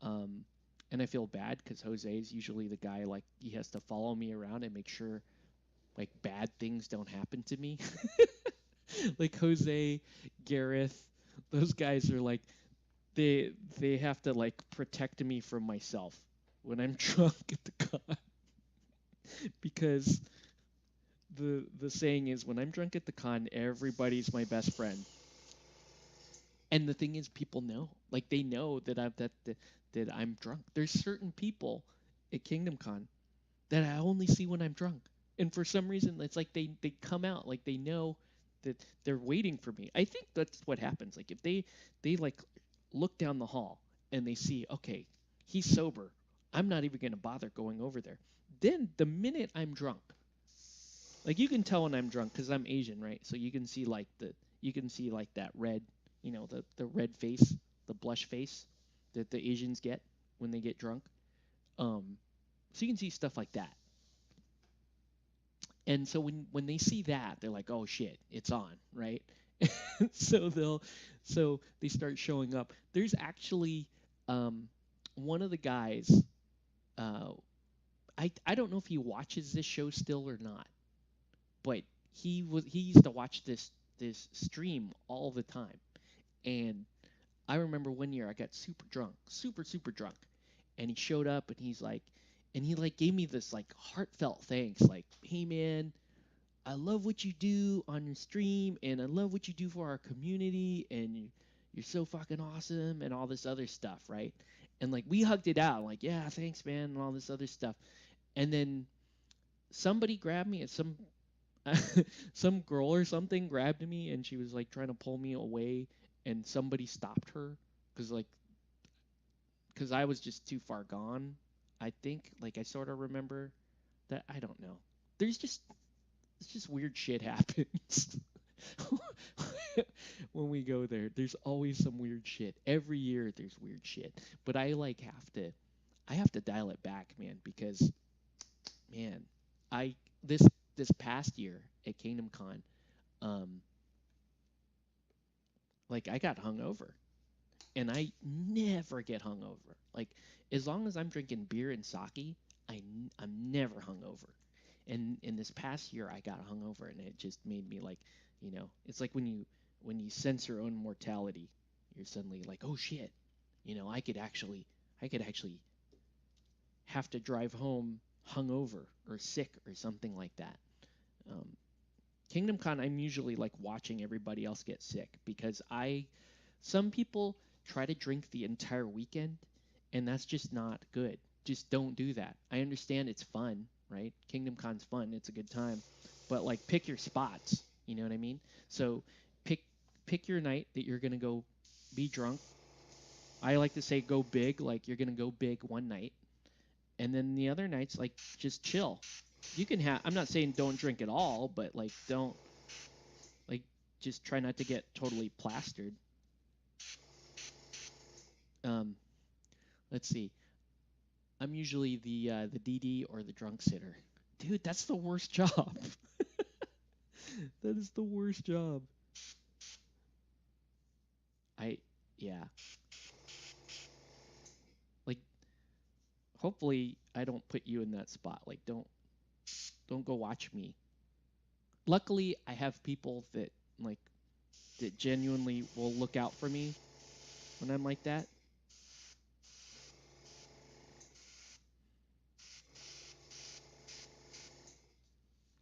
Um, and I feel bad because Jose is usually the guy like he has to follow me around and make sure like bad things don't happen to me. Like Jose, Gareth, those guys are like they have to like protect me from myself when I'm drunk at the con because the saying is when I'm drunk at the con, everybody's my best friend. And the thing is, people know, like they know that I'm drunk. There's certain people at Kingdom Con that I only see when I'm drunk, and for some reason, it's like they come out like they know that they're waiting for me. I think that's what happens. Like if they like look down the hall and they see, okay, he's sober. I'm not even gonna bother going over there. Then the minute I'm drunk, like you can tell when I'm drunk because I'm Asian, right? So you can see like that red, the red face, the blush face that the Asians get when they get drunk. Um, so you can see stuff like that. And so when they see that, they're like, "Oh shit, it's on," right? so they'll so they start showing up. There's actually um, one of the guys. Uh, I don't know if he watches this show still or not, but he used to watch this stream all the time. And I remember one year I got super drunk, super drunk, and he showed up and he like gave me this like heartfelt thanks, like, "Hey man, I love what you do on your stream, and I love what you do for our community, and you're so fucking awesome," and all this other stuff, right? And like we hugged it out, like, "Yeah, thanks, man," and all this other stuff. And then somebody grabbed me, and some girl or something grabbed me, and she was like trying to pull me away, and somebody stopped her because I was just too far gone. I think like I sort of remember that. I don't know. There's just it's just weird shit happens when we go there. There's always some weird shit. Every year there's weird shit. But I have to dial it back, man, because man, I this past year at Kingdom Con, um like I got hungover. And I never get hungover. Like as long as I'm drinking beer and sake, I'm never hungover. And in this past year, I got hungover, and it just made me like, it's like when you sense your own mortality, you're suddenly like, oh shit, I could actually have to drive home hungover or sick or something like that. Um, Kingdom Con, I'm usually like watching everybody else get sick because some people try to drink the entire weekend, and that's just not good. Just don't do that. I understand it's fun, right? Kingdom Con's fun, it's a good time, but like pick your spots. You know what I mean? So pick pick your night that you're gonna go be drunk. I like to say go big, like you're gonna go big one night, and then the other nights like just chill. You can have. I'm not saying don't drink at all, but like don't like just try not to get totally plastered. Um, let's see. I'm usually the DD or the drunk sitter. Dude, that's the worst job. That is the worst job. I yeah. Like hopefully I don't put you in that spot. Like don't go watch me. Luckily, I have people like that genuinely will look out for me when I'm like that.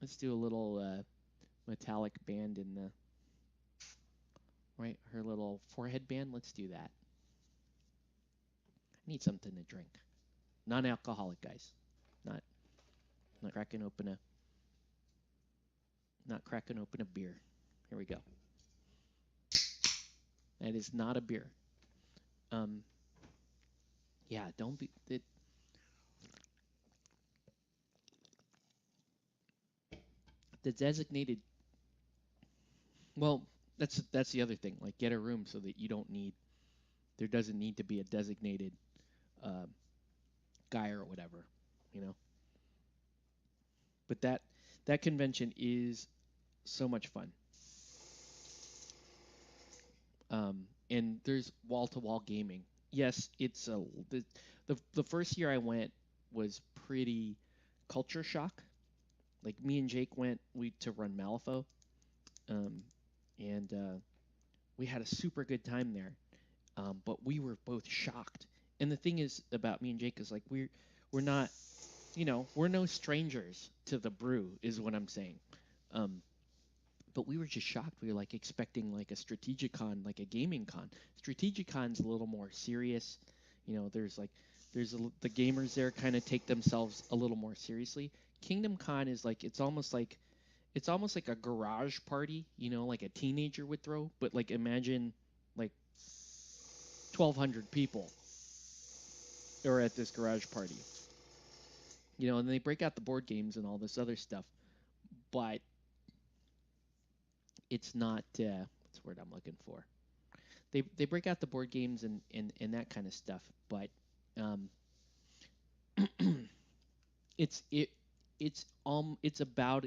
Let's do a little metallic band in the right her little forehead band. Let's do that. I need something to drink. Non-alcoholic, guys. Not cracking open a Not cracking open a beer. Here we go. That is not a beer. Yeah, don't be. The designated. Well, that's the other thing. Like, get a room so that you don't need. There doesn't need to be a designated uh, guy or whatever, you know. But that convention is so much fun. And there's wall to wall gaming. Yes, it's the first year I went was pretty culture shock. Like me and Jake went we to run Malifaux, um, and we had a super good time there. But we were both shocked. And the thing is about me and Jake is like we're not, we're no strangers to the brew, is what I'm saying. Um, but we were just shocked. We were like expecting like a strategic con, like a gaming con. Strategic con's a little more serious. There's like the gamers there kind of take themselves a little more seriously. Kingdom Con is like it's almost like a garage party, like a teenager would throw, but like imagine like 1,200 people are at this garage party. And they break out the board games and all this other stuff, but it's not what's the word I'm looking for? They break out the board games and that kind of stuff, but um, it's it's about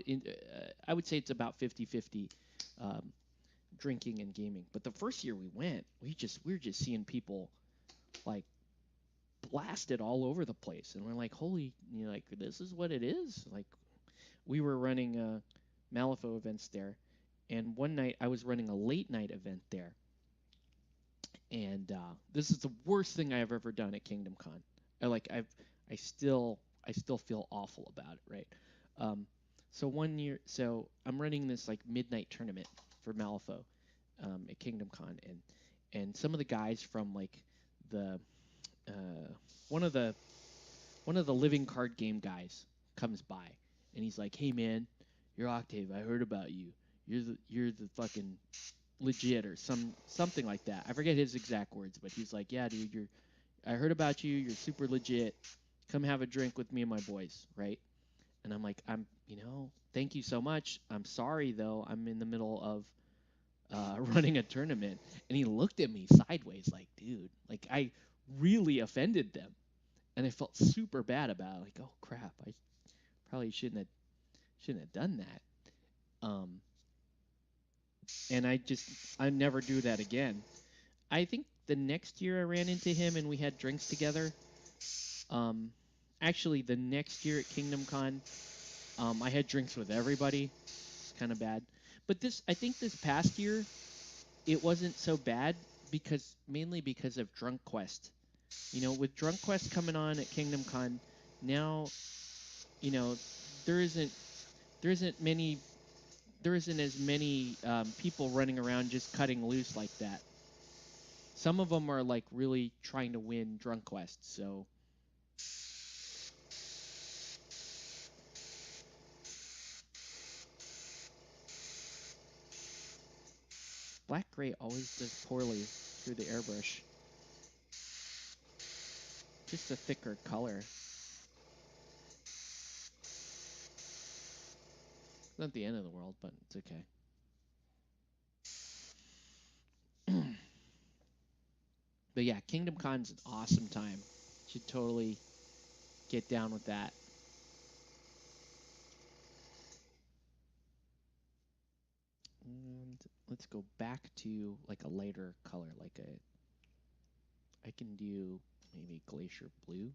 I would say it's about 50-50 um, drinking and gaming. But the first year we went, we were just seeing people like blasted all over the place, and we're like, holy, like this is what it is. Like we were running Malifaux events there, and one night I was running a late night event there, and this is the worst thing I've ever done at Kingdom Con. I still feel awful about it, right? Um, so one year, so I'm running this like midnight tournament for Malifaux at Kingdom Con, and some of the guys from like the uh, one of the one of the living card game guys comes by, and he's like, "Hey man, you're Octave. I heard about you. You're the fucking legit or something like that. I forget his exact words, but he's like, "Yeah, dude, I heard about you. You're super legit. Come have a drink with me and my boys, right?" And I'm like, thank you so much. I'm sorry though. I'm in the middle of running a tournament. And he looked at me sideways, like, dude, like I really offended them, and I felt super bad about it. Like, oh crap, I probably shouldn't have done that. And I never do that again. I think the next year I ran into him and we had drinks together. Um, Actually, the next year at Kingdom Con, I had drinks with everybody. It's kind of bad. But I think this past year, it wasn't so bad mainly because of Drunk Quest. With Drunk Quest coming on at Kingdom Con, now, you know, there isn't there isn't many there isn't as many people running around just cutting loose like that. Some of them are like really trying to win Drunk Quest, so Black Gray always does poorly through the airbrush. Just a thicker color. It's not the end of the world, but it's okay. But yeah, Kingdom Con's an awesome time. Should totally get down with that. And let's go back to like a lighter color, I can do maybe Glacier Blue.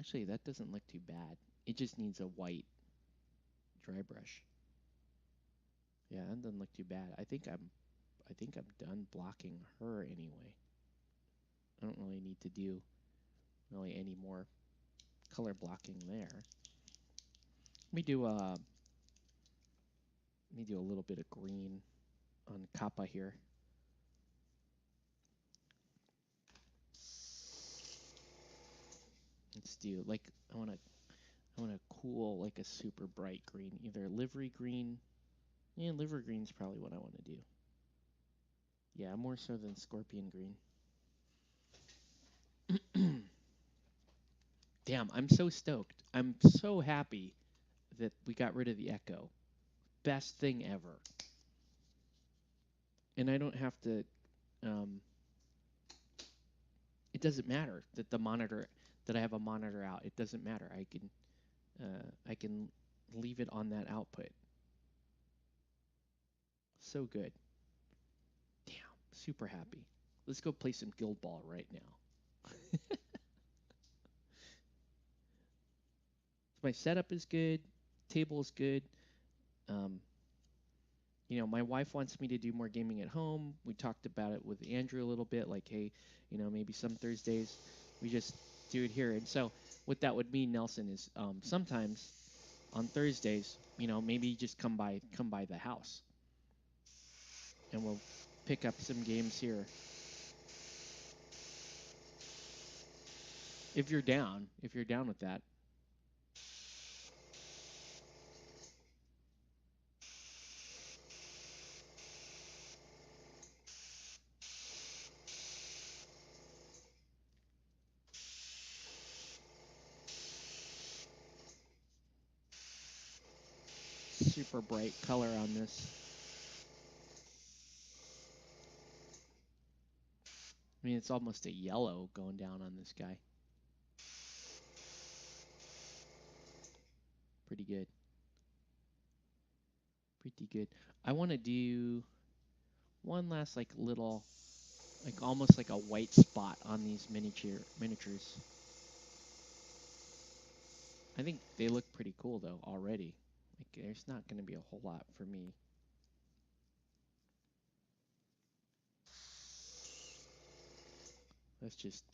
Actually, that doesn't look too bad. It just needs a white dry brush. Yeah, that doesn't look too bad. I think I'm done blocking her anyway. I don't really need to do really any more color blocking there. Let me do a little bit of green on Kappa here. Let's do like I want to I want a cool, like a super bright green, either livery green. Yeah, livery green's probably what I want to do. Yeah, more so than scorpion green. Damn, I'm so stoked. I'm so happy that we got rid of the echo. Best thing ever. And I don't have to. It doesn't matter that I have a monitor out. It doesn't matter. I can leave it on that output. So good. Damn, super happy. Let's go play some Guild Ball right now. My setup is good. Table is good. Um, my wife wants me to do more gaming at home. We talked about it with Andrew a little bit, like, hey, maybe some Thursdays we just do it here. And so what that would mean, Nelson, is sometimes on Thursdays, maybe just come by the house, and we'll pick up some games here. If you're down with that. Super bright color on this. I mean, it's almost a yellow going down on this guy. Pretty good. Pretty good. I want to do one last little, almost like a white spot on these miniatures. I think they look pretty cool though already. There's not going to be a whole lot for me. Let's just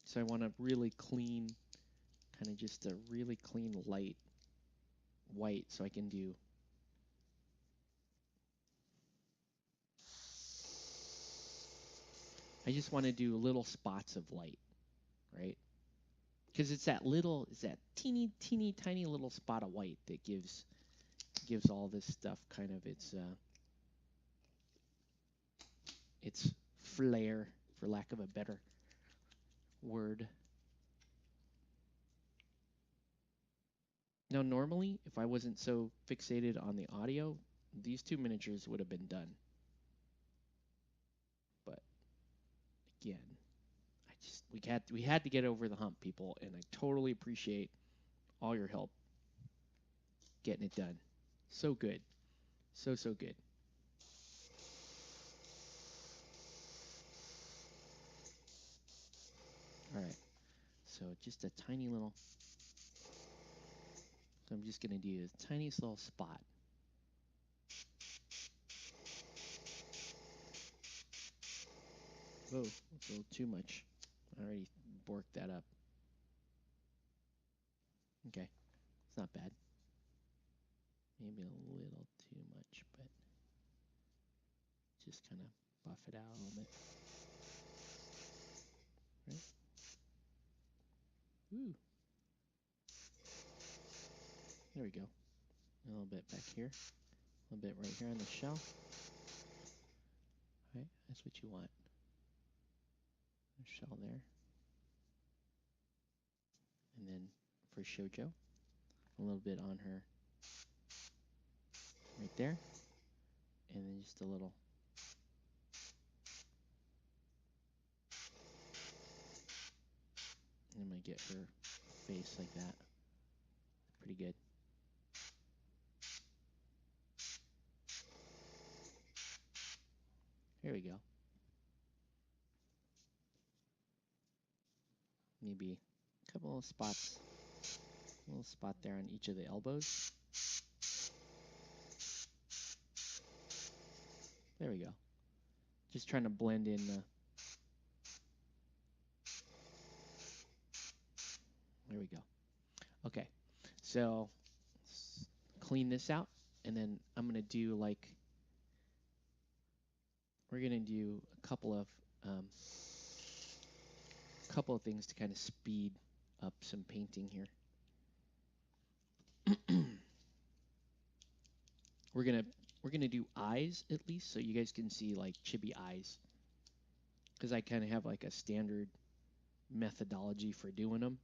so I want a really clean, kind of just a really clean light white, so I can do. I just want to do little spots of light, right? Because it's that teeny tiny little spot of white that gives all this stuff kind of its flair, for lack of a better word. Now, normally, if I wasn't so fixated on the audio, these two miniatures would have been done. But again, we had to get over the hump, people, and I totally appreciate all your help getting it done. So good. So good. All right. So just a tiny little. So I'm just going to do the tiniest little spot. Whoa, that's a little too much. I already borked that up. Okay, it's not bad. Maybe a little too much, but just kind of buff it out a little bit. Right? Ooh. There we go. A little bit back here. A little bit right here on the shell. Right, that's what you want. A shell there. And then for Shoujo, a little bit on her right there. And then just a little. I'm going to get her face like that. Pretty good. Here we go. Maybe a couple of spots. A little spot there on each of the elbows. There we go. Just trying to blend in the. There we go. Okay. So clean this out, and then I'm going to do we're going to do a couple of couple of things to kind of speed up some painting here. We're gonna do eyes at least, so you guys can see like chibi eyes, because I kind of have like a standard methodology for doing them.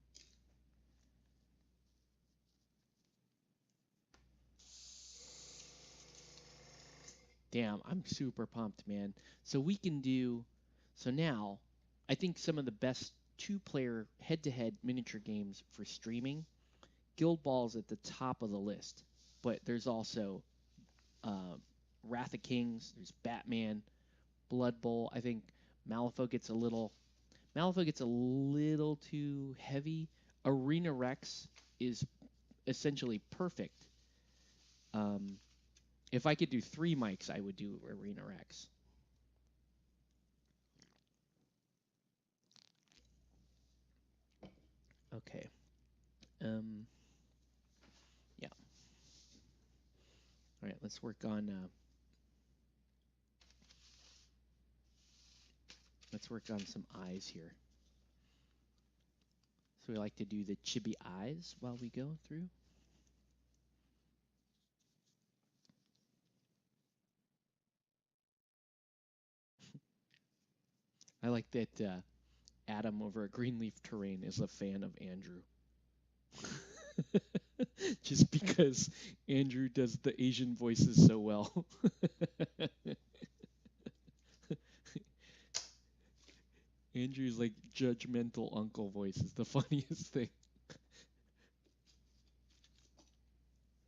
Damn, I'm super pumped, man. So we can do, so now, I think some of the best two-player head-to-head miniature games for streaming, Guild Ball's at the top of the list, but there's also Wrath of Kings, there's Batman, Blood Bowl. I think Malifaux gets a little too heavy. Arena Rex is essentially perfect. If I could do 3 mics, I would do Arena Rex. Okay. Yeah. All right, let's work on some eyes here. So we like to do the chibi eyes while we go through. I like that Adam over at Greenleaf Terrain is a fan of Andrew. Just because Andrew does the Asian voices so well. Andrew's like judgmental uncle voice is the funniest thing.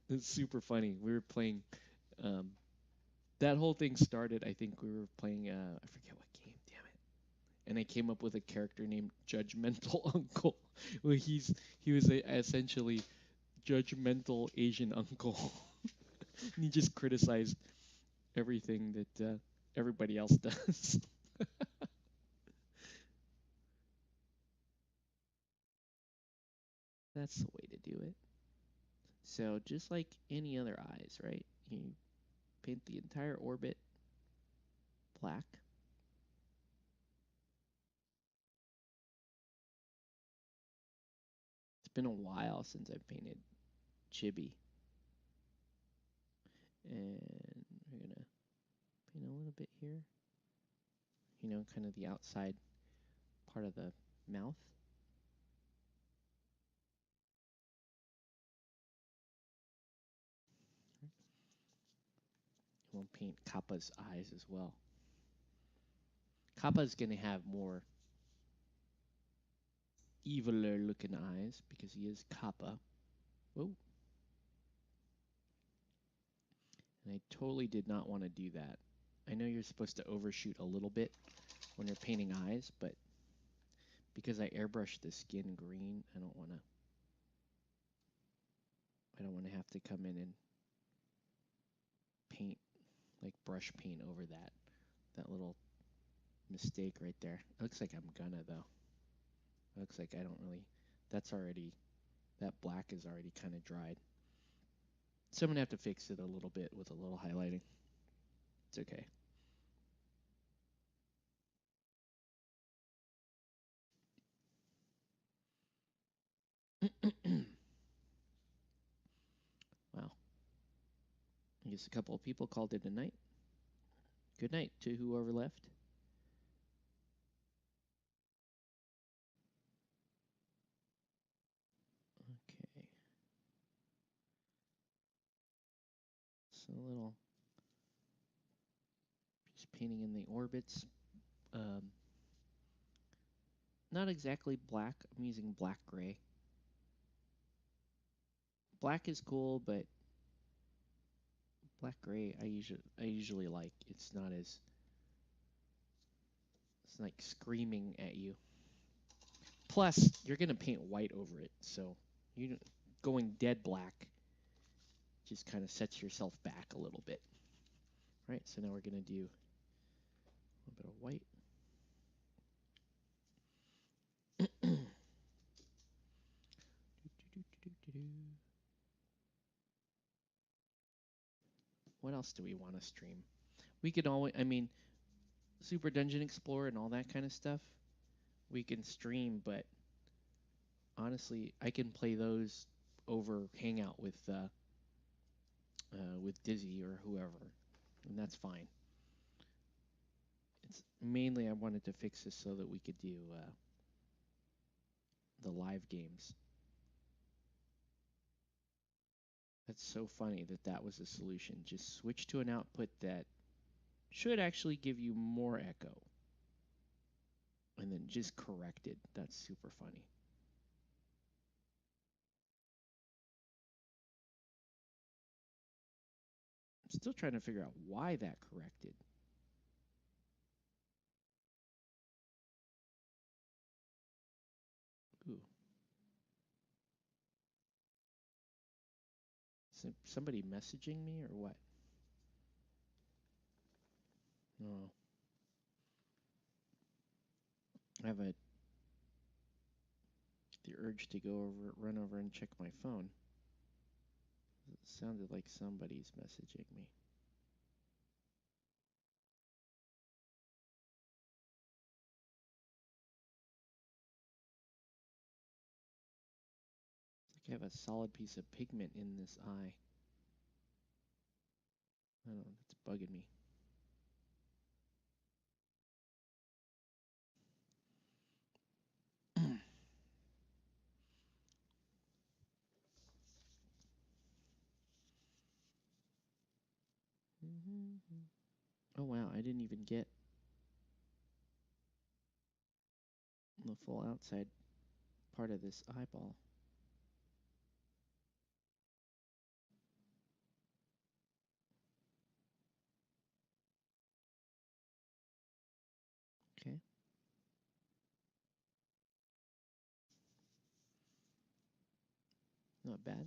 It's super funny. We were playing that whole thing started, I think we were playing I forget what game, damn it. And I came up with a character named Judgmental Uncle. Well, he was essentially judgmental Asian uncle. And he just criticized everything that everybody else does. That's the way to do it. So just like any other eyes, right? You paint the entire orbit black. It's been a while since I've painted chibi. And we're going to paint a little bit here. You know, kind of the outside part of the mouth. We'll paint Kappa's eyes as well. Kappa's going to have more eviler looking eyes because he is Kappa. Whoa. And I totally did not want to do that. I know you're supposed to overshoot a little bit when you're painting eyes, but because I airbrushed the skin green, I don't want to have to come in and paint, like brush paint over that little mistake right there. It looks like I'm gonna though. It looks like I don't really, that black is already kind of dried. So I'm gonna have to fix it a little bit with a little highlighting. It's okay. Wow. I guess a couple of people called it a night. Good night to whoever left. Okay. So a little, just painting in the orbits. Not exactly black. I'm using black gray. Black is cool, but black gray I usually like. It's like screaming at you. Plus, you're gonna paint white over it, so you going dead black just kind of sets yourself back a little bit. All right, so now we're gonna do a little bit of white. What else do we want to stream? We could always, Super Dungeon Explorer and all that kind of stuff. we can stream, but honestly, I can play those over Hangout with Dizzy or whoever, and that's fine. It's mainly I wanted to fix this so that we could do the live games. That's so funny that that was the solution. Just switch to an output that should actually give you more echo, and then just correct it. That's super funny. I'm still trying to figure out why that corrected. Ooh. Somebody messaging me or what? No. I have the urge to run over and check my phone. It sounded like somebody's messaging me. It's like I have a solid piece of pigment in this eye. I don't know, it's bugging me. Oh wow, I didn't even get the full outside part of this eyeball. Okay. Not bad.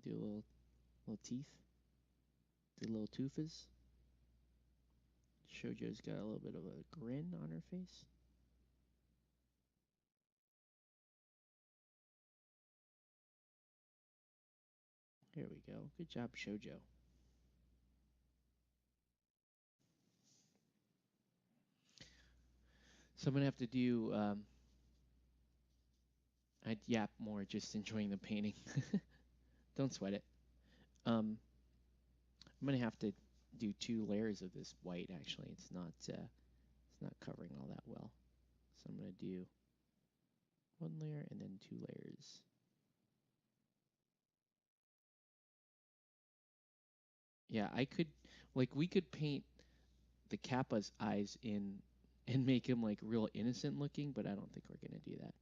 Do a little teeth. Do a little toofas. Shoujo's got a little bit of a grin on her face. There we go. Good job, Shoujo. So I'm gonna have to do. I'd yap more, just enjoying the painting. Don't sweat it. I'm gonna have to do 2 layers of this white. Actually, it's not covering all that well. So I'm gonna do 1 layer and then 2 layers. Yeah, we could paint the Kappa's eyes in and make him like real innocent looking, but I don't think we're gonna do that.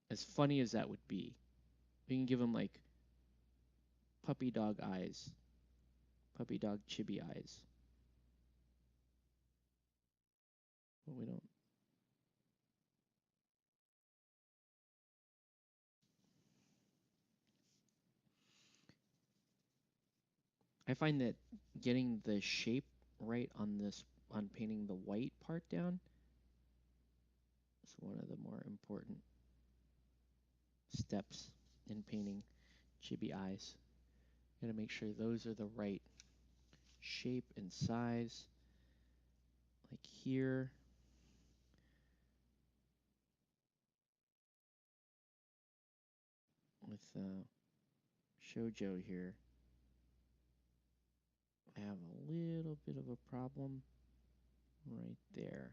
As funny as that would be, we can give him like puppy dog eyes, puppy dog chibi eyes. But we don't. I find that getting the shape right on painting the white part down is one of the more important steps in painting chibi eyes. Gotta make sure those are the right shape and size. Like here. With Shoujo here, I have a little bit of a problem right there.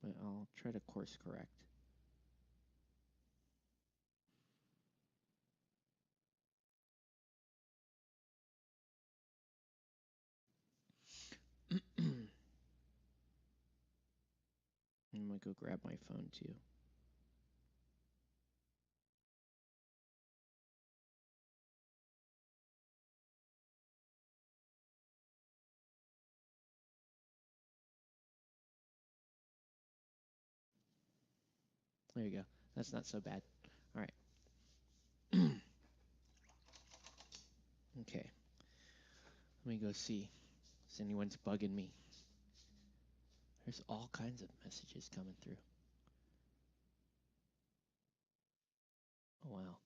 But I'll try to course correct. I'm gonna go grab my phone too. There you go. That's not so bad. All right. Okay. Let me go see if anyone's bugging me. There's all kinds of messages coming through. Oh, wow.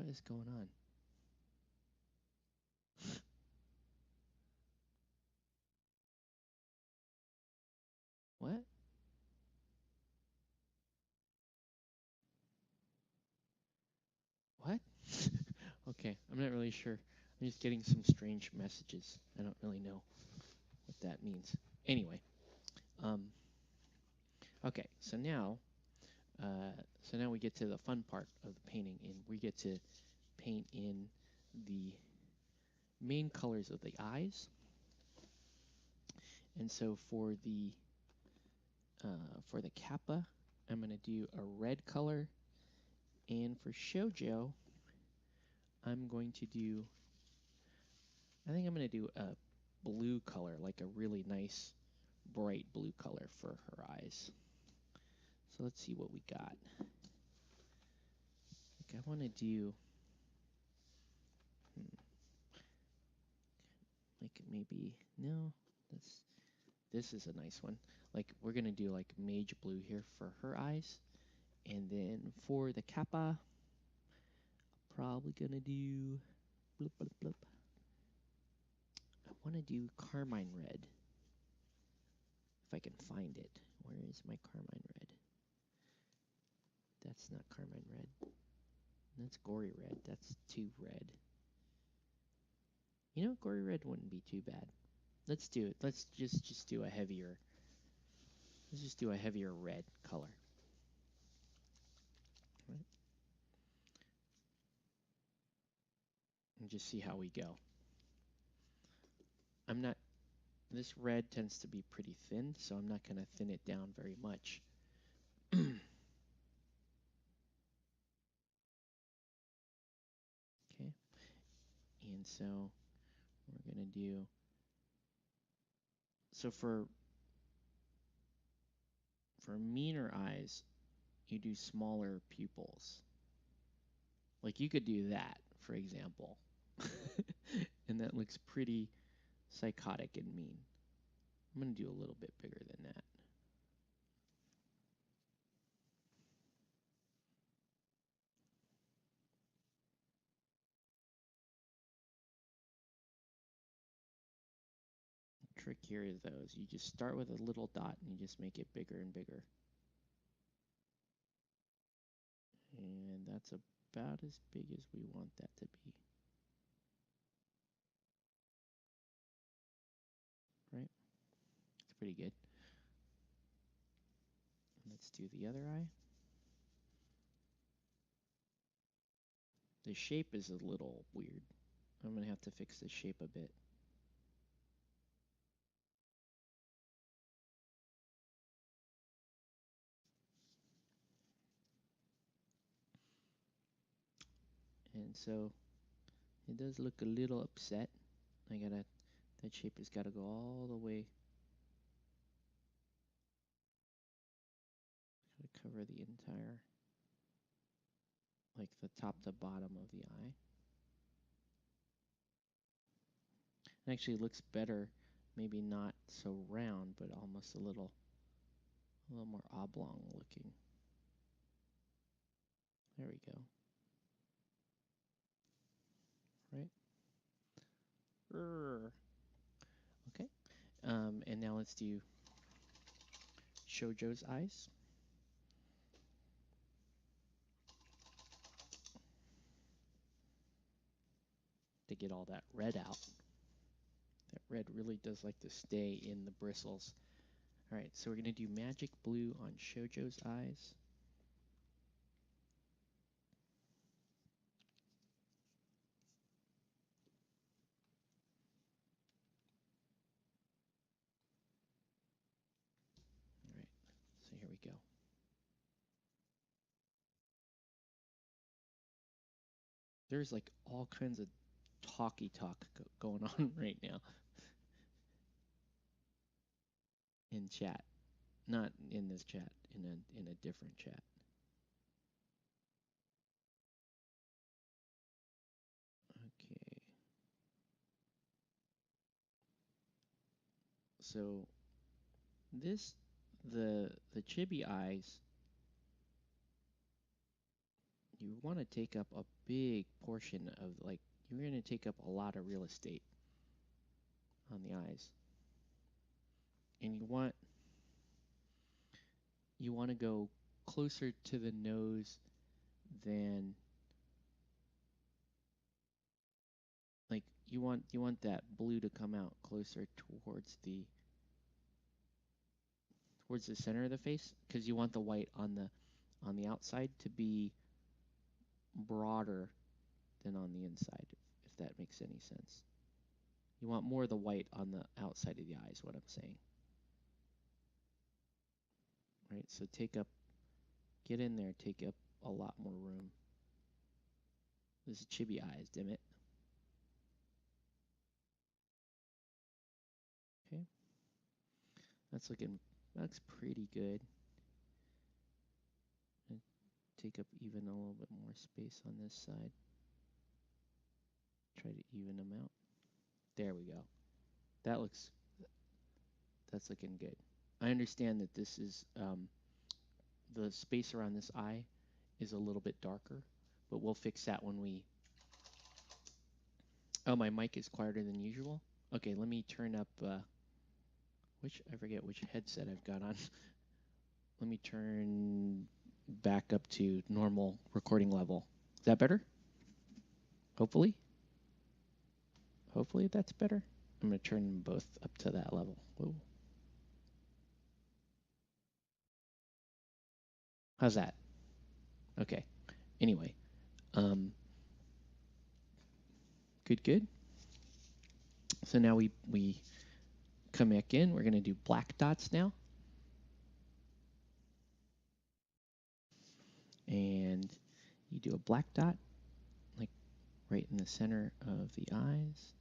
is going on? What? What? Okay, I'm not really sure. I'm just getting some strange messages. I don't really know what that means. Anyway, okay, so now we get to the fun part of the painting, and we get to paint in the main colors of the eyes. And so for the kappa, I'm going to do a red color, and for Shoujo, I'm going to do, I think I'm going to do a blue color, like a really nice bright blue color for her eyes. So let's see what we got. Like I want to do like maybe, no, this is a nice one. Like we're going to do like mage blue here for her eyes. And then for the kappa, probably going to do bloop, bloop, bloop. I want to do carmine red. If I can find it. Where is my carmine red? That's not carmine red. That's gory red. That's too red. You know, gory red wouldn't be too bad. Let's do it. Let's just do a heavier. Let's just do a heavier red color. Right. And just see how we go. I'm not. This red tends to be pretty thin, so I'm not going to thin it down very much. Okay. And so we're going to do. So for meaner eyes, you do smaller pupils. Like you could do that, for example. And that looks pretty psychotic and mean. I'm going to do a little bit bigger than that. The trick here is those. You just start with a little dot and you just make it bigger and bigger. And that's about as big as we want that to be. Right? It's pretty good. Let's do the other eye. The shape is a little weird. I'm going to have to fix the shape a bit. And so it does look a little upset. That shape has got to go all the way. Got to cover the entire, like the top to bottom of the eye. It actually looks better, maybe not so round, but almost a little more oblong looking. There we go. Right? Okay. And now let's do Shoujo's eyes. To get all that red out. That red really does like to stay in the bristles. All right, so we're going to do magic blue on Shoujo's eyes. All right, so here we go. There's like all kinds of talk going on right now in chat. Not in this chat, in a different chat. Okay. So the chibi eyes you want to take up a big portion of, like, you're going to take up a lot of real estate on the eyes. And you want to go closer to the nose than, like, you want that blue to come out closer towards the center of the face, because you want the white on the outside to be broader than on the inside, if that makes any sense. You want more of the white on the outside of the eyes, what I'm saying. Right, so get in there, take up a lot more room. This is chibi eyes, damn it. Okay, that's pretty good. And take up even a little bit more space on this side. Try to even them out. There we go. That's looking good. I understand that this is, the space around this eye is a little bit darker, but we'll fix that when we... Oh, my mic is quieter than usual? Okay, let me turn up, I forget which headset I've got on. Let me turn back up to normal recording level. Is that better? Hopefully that's better. I'm going to turn them both up to that level. Whoa. How's that? Okay. Anyway, good. So now we come back in. We're going to do black dots now. And you do a black dot, like right in the center of the eyes.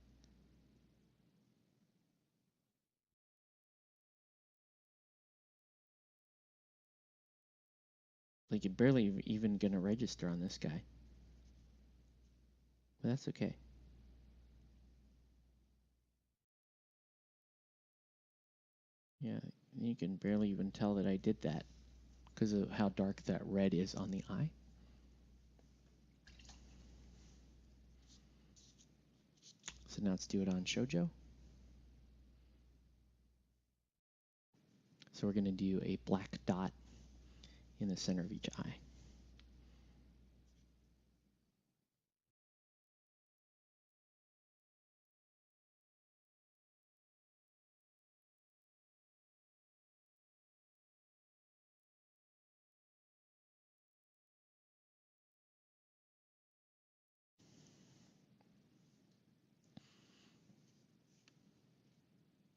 Like, you're barely even going to register on this guy. But that's okay. Yeah, you can barely even tell that I did that because of how dark that red is on the eye. So now let's do it on Shoujo. So we're going to do a black dot in the center of each eye.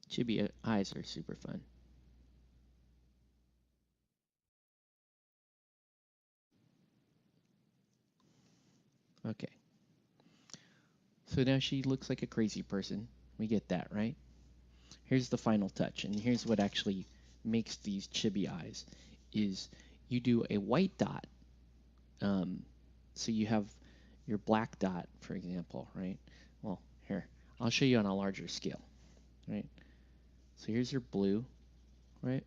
Chibi eyes are super fun. Okay. So now she looks like a crazy person. We get that, right? Here's the final touch, and here's what actually makes these chibi eyes, is you do a white dot. So you have your black dot, for example, right? Well, here, I'll show you on a larger scale, right? So here's your blue, right?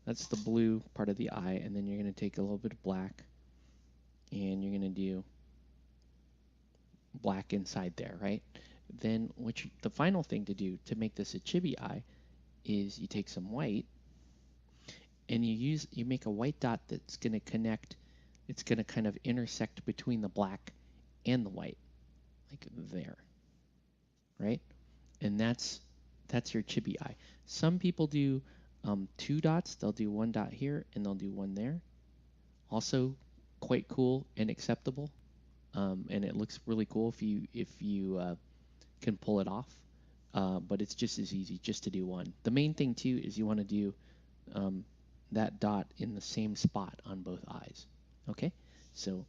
That's the blue part of the eye, and then you're going to take a little bit of black, and you're going to do black inside there, right? Then the final thing to do to make this a chibi eye is you take some white, and you make a white dot that's going to connect. It's going to kind of intersect between the black and the white, like there, right? And that's your chibi eye. Some people do 2 dots. They'll do 1 dot here and they'll do 1 there. Also quite cool and acceptable, and it looks really cool if you can pull it off. But it's just as easy just to do 1. The main thing too is you want to do that dot in the same spot on both eyes. Okay, so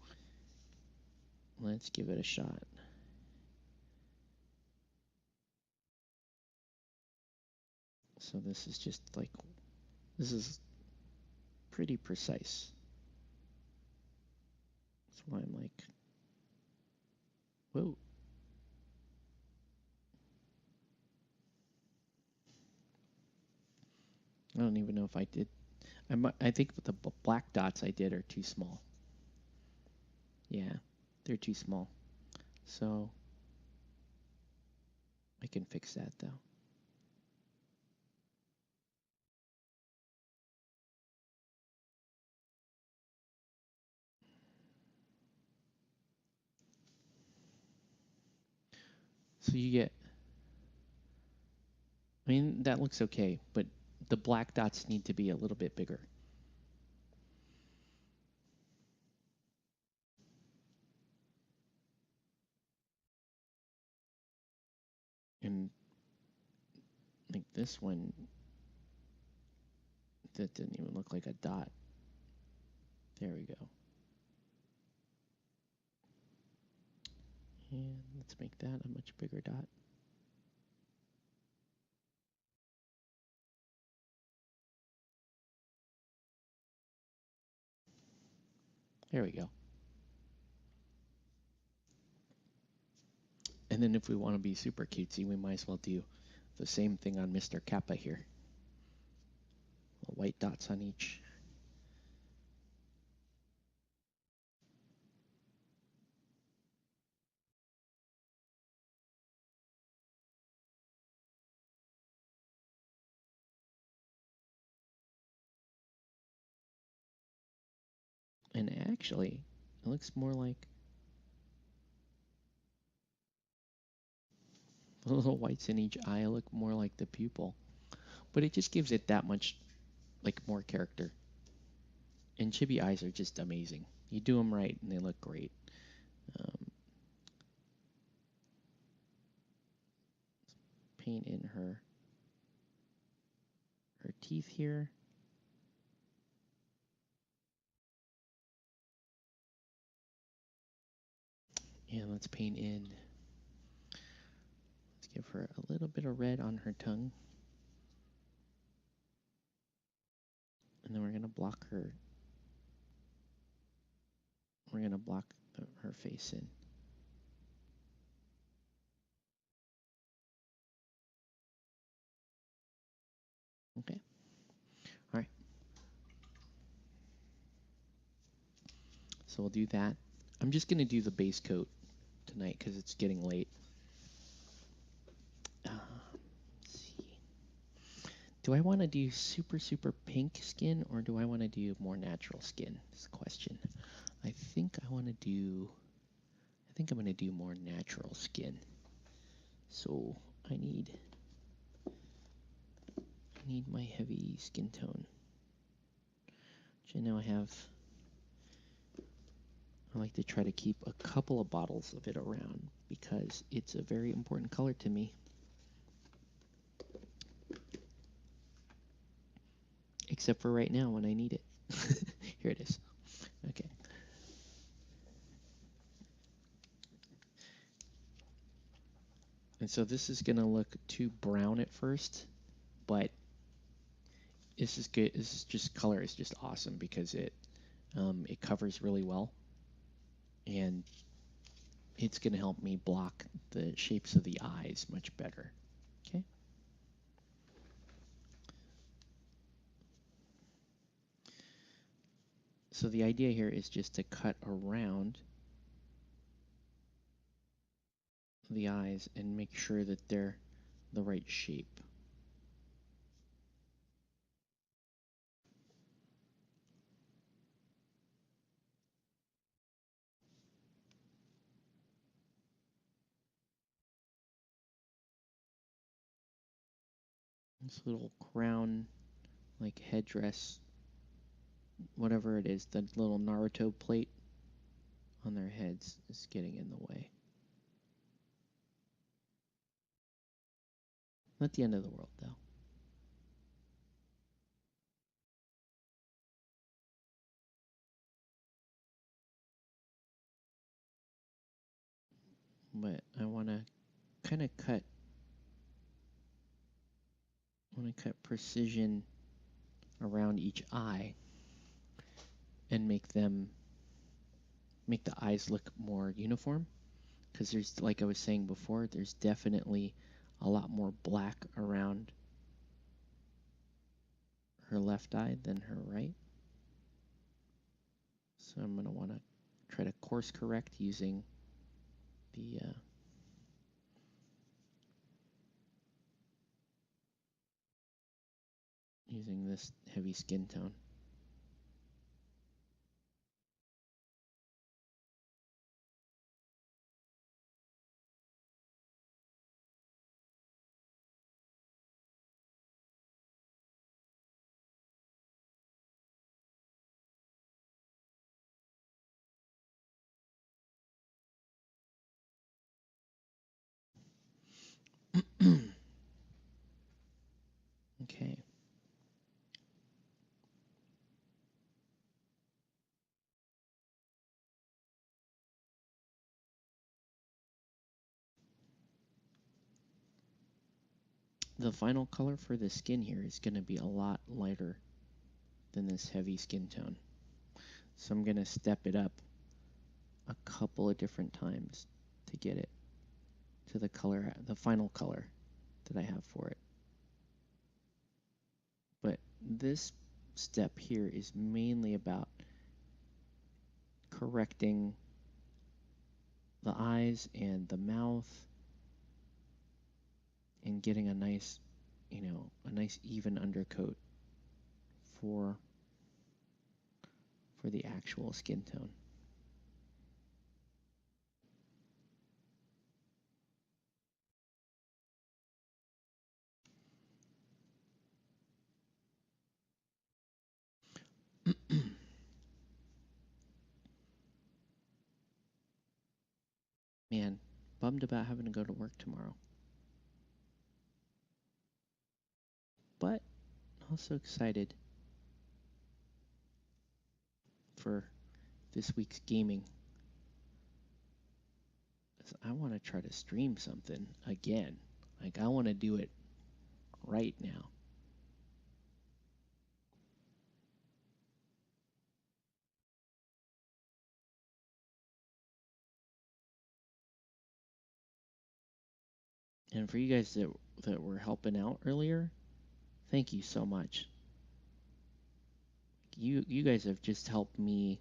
let's give it a shot. So this is just like, this is pretty precise. That's why I'm like, whoa. I don't even know if I did. I think the black dots I did are too small. Yeah, they're too small. So I can fix that though. So you get, I mean, that looks okay, but the black dots need to be a little bit bigger. And like this one, that didn't even look like a dot. There we go. And let's make that a much bigger dot. There we go. And then if we want to be super cutesy, we might as well do the same thing on Mr. Kappa here. White dots on each. And actually, it looks more like the little whites in each eye look more like the pupil. But it just gives it that much, like, more character. And chibi eyes are just amazing. You do them right and they look great. Paint in her teeth here. And let's paint in, let's give her a little bit of red on her tongue. And then we're going to block her. We're going to block her face in. Okay. All right. So we'll do that. I'm just going to do the base coat tonight because it's getting late. Let's see. Do I want to do super, super pink skin or do I want to do more natural skin? Is the question. I think I'm going to do more natural skin. So I need my heavy skin tone, which I know I like to try to keep a couple of bottles of it around because it's a very important color to me. Except for right now when I need it. Here it is. Okay. And so this is going to look too brown at first, but this is good. This is just, color is just awesome because it covers really well, and it's going to help me block the shapes of the eyes much better. Okay. So the idea here is just to cut around the eyes and make sure that they're the right shape. This little crown, like headdress, whatever it is, the little Naruto plate on their heads is getting in the way. Not the end of the world, though. But I want to kind of cut precision around each eye and make the eyes look more uniform, because there's, like I was saying before, there's definitely a lot more black around her left eye than her right. So I'm going to want to try to course correct using the using this heavy skin tone. Okay. The final color for the skin here is going to be a lot lighter than this heavy skin tone. So I'm going to step it up a couple of different times to get it to the color, the final color that I have for it. But this step here is mainly about correcting the eyes and the mouth and getting a nice, a nice even undercoat for the actual skin tone. Man, bummed about having to go to work tomorrow. But also excited for this week's gaming. I want to try to stream something again. Like, I want to do it right now. And for you guys that were helping out earlier, thank you so much. You guys have just helped me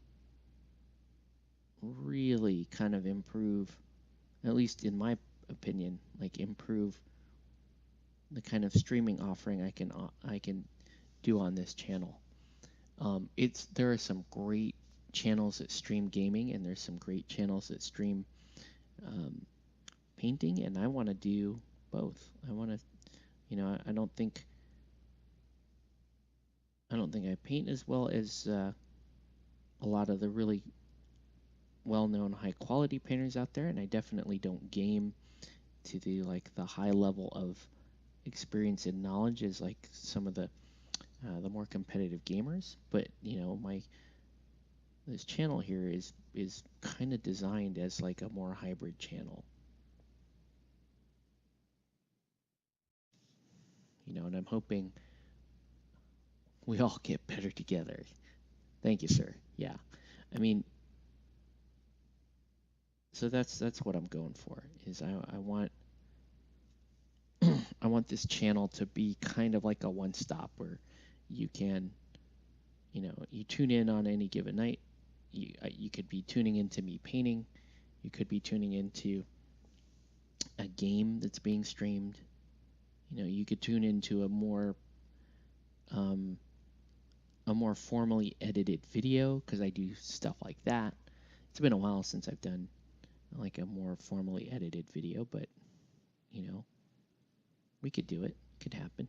really kind of improve, at least in my opinion, like improve the kind of streaming offering I can do on this channel. There are some great channels that stream gaming, and there's some great channels that stream painting, and I want to do both. I want to, I don't think I paint as well as a lot of the really well-known high-quality painters out there, and I definitely don't game to the high level of experience and knowledge as like some of the more competitive gamers. But this channel here is kind of designed as like a more hybrid channel. And I'm hoping we all get better together. Thank you, sir. Yeah. I mean, so that's what I'm going for. Is I want I want this channel to be kind of like a one-stop where you can, you tune in on any given night. You could be tuning into me painting. You could be tuning into a game that's being streamed. You could tune into a more formally edited video, because I do stuff like that. It's been a while since I've done like a more formally edited video, but we could do it. It could happen.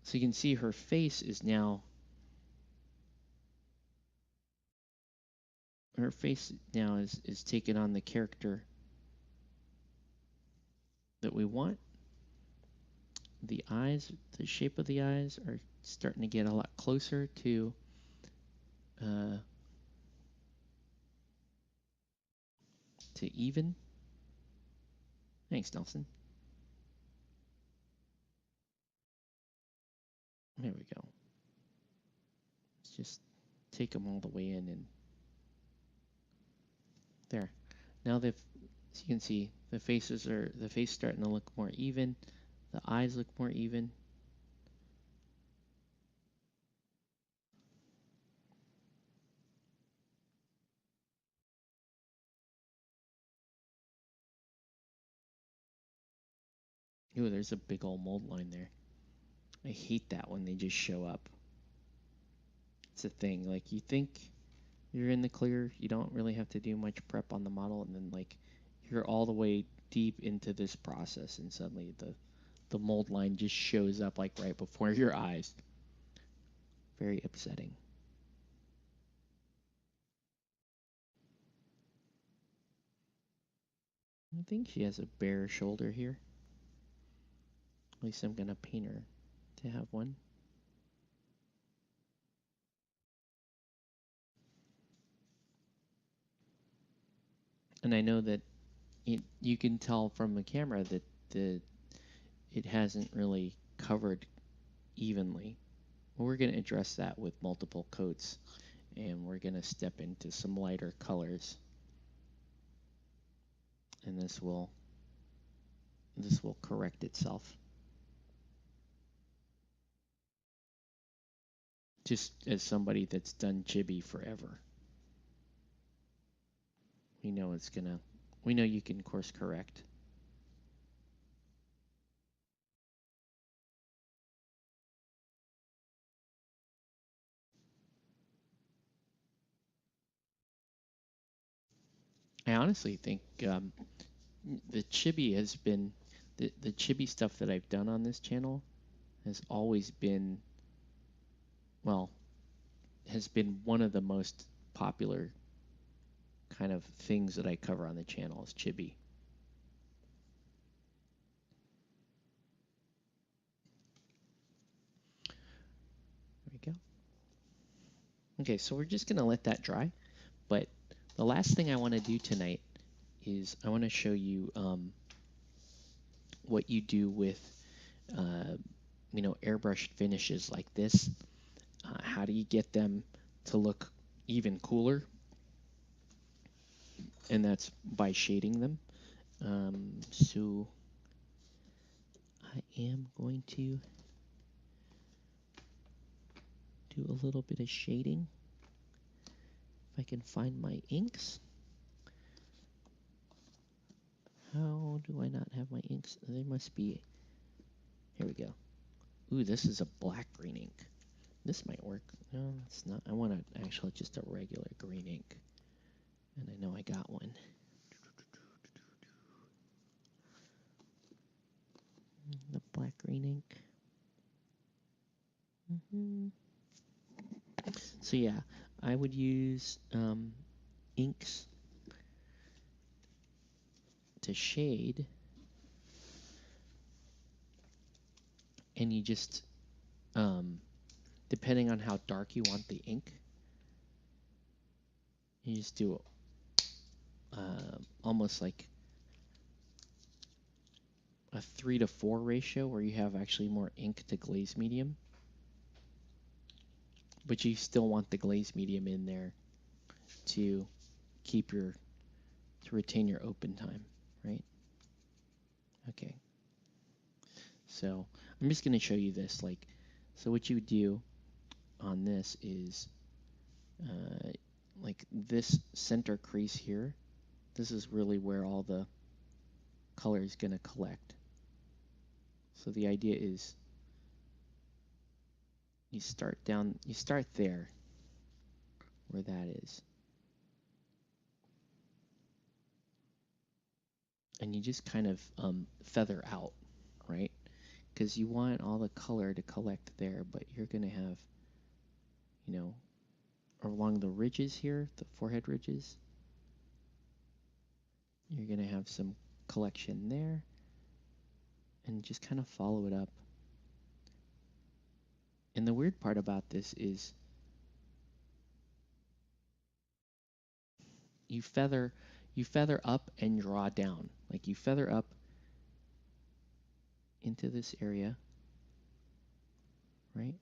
So you can see her face is taking on the character that we want. The eyes, the shape of the eyes are starting to get a lot closer to even. Thanks, Nelson. There we go. Let's just take them all the way in, and there. Now as you can see, the face starting to look more even. The eyes look more even. Ooh, there's a big old mold line there. I hate that when they just show up. It's a thing. Like, you think you're in the clear, you don't really have to do much prep on the model, and then like you're all the way deep into this process, and suddenly the mold line just shows up like right before your eyes. Very upsetting. I think she has a bare shoulder here. At least I'm gonna paint her to have one. And I know that you can tell from the camera that it hasn't really covered evenly. We're going to address that with multiple coats, and we're going to step into some lighter colors, and this will correct itself. Just as somebody that's done chibi forever, we know you can course correct. I honestly think the chibi has been the chibi stuff that I've done on this channel has always been, well, has been one of the most popular kind of things that I cover on the channel is chibi. There we go. Okay, so we're just gonna let that dry, but the last thing I want to do tonight is I want to show you what you do with airbrushed finishes like this. How do you get them to look even cooler? And that's by shading them. So I am going to do a little bit of shading. If I can find my inks. How do I not have my inks? They must be. Here we go. Ooh, this is a black green ink. This might work. No, it's not. I want actually just a regular green ink. And I know I got one. The black green ink. So yeah, I would use inks to shade, and you just depending on how dark you want the ink, you just do almost like a 3-to-4 ratio where you have actually more ink to glaze medium, but you still want the glaze medium in there to retain your open time, right? Okay. So I'm just going to show you this. So what you would do on this is like this center crease here. This is really where all the color is going to collect. So the idea is you start there where that is. And you just kind of feather out, right? Because you want all the color to collect there, but you're going to have, along the ridges here, the forehead ridges, you're going to have some collection there, and just kind of follow it up. And the weird part about this is you feather up and draw down. Like you feather up into this area, right?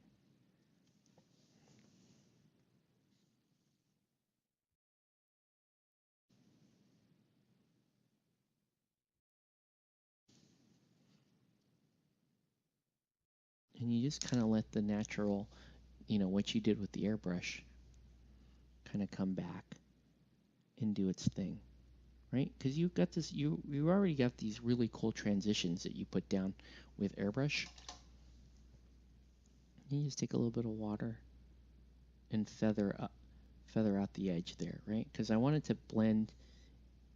And you just kind of let the natural, what you did with the airbrush kind of come back and do its thing. right? Because you've got this, you already got these really cool transitions that you put down with airbrush. You just take a little bit of water and feather out the edge there, right? Because I want it to blend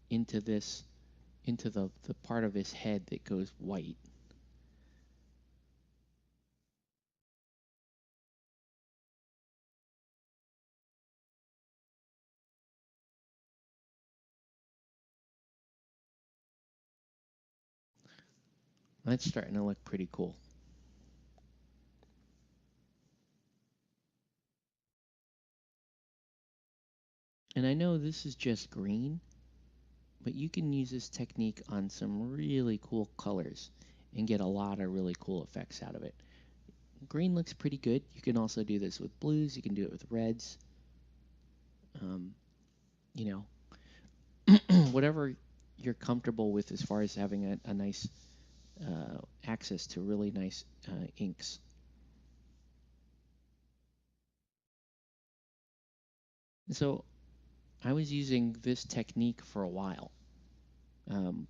into this, into the part of his head that goes white. That's starting to look pretty cool. And I know this is just green, but you can use this technique on some really cool colors and get a lot of really cool effects out of it. Green looks pretty good. You can also do this with blues. You can do it with reds. You know, whatever you're comfortable with as far as having a nice access to really nice inks. So I was using this technique for a while. And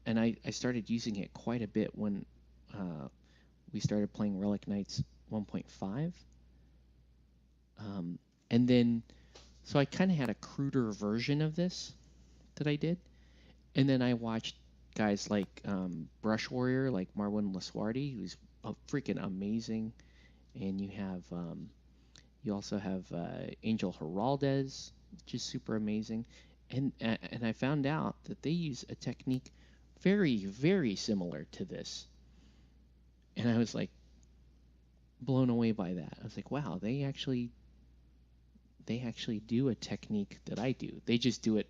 I started using it quite a bit when we started playing Relic Knights 1.5. And then, so I kind of had a cruder version of this that I did. And then I watched guys like Brush Warrior, like Marwan Laswardi, who's freaking amazing. And you also have Angel Heraldez, which is super amazing. And I found out that they use a technique very, very similar to this. And I was like blown away by that. I was like, wow, they actually do a technique that I do. They just do it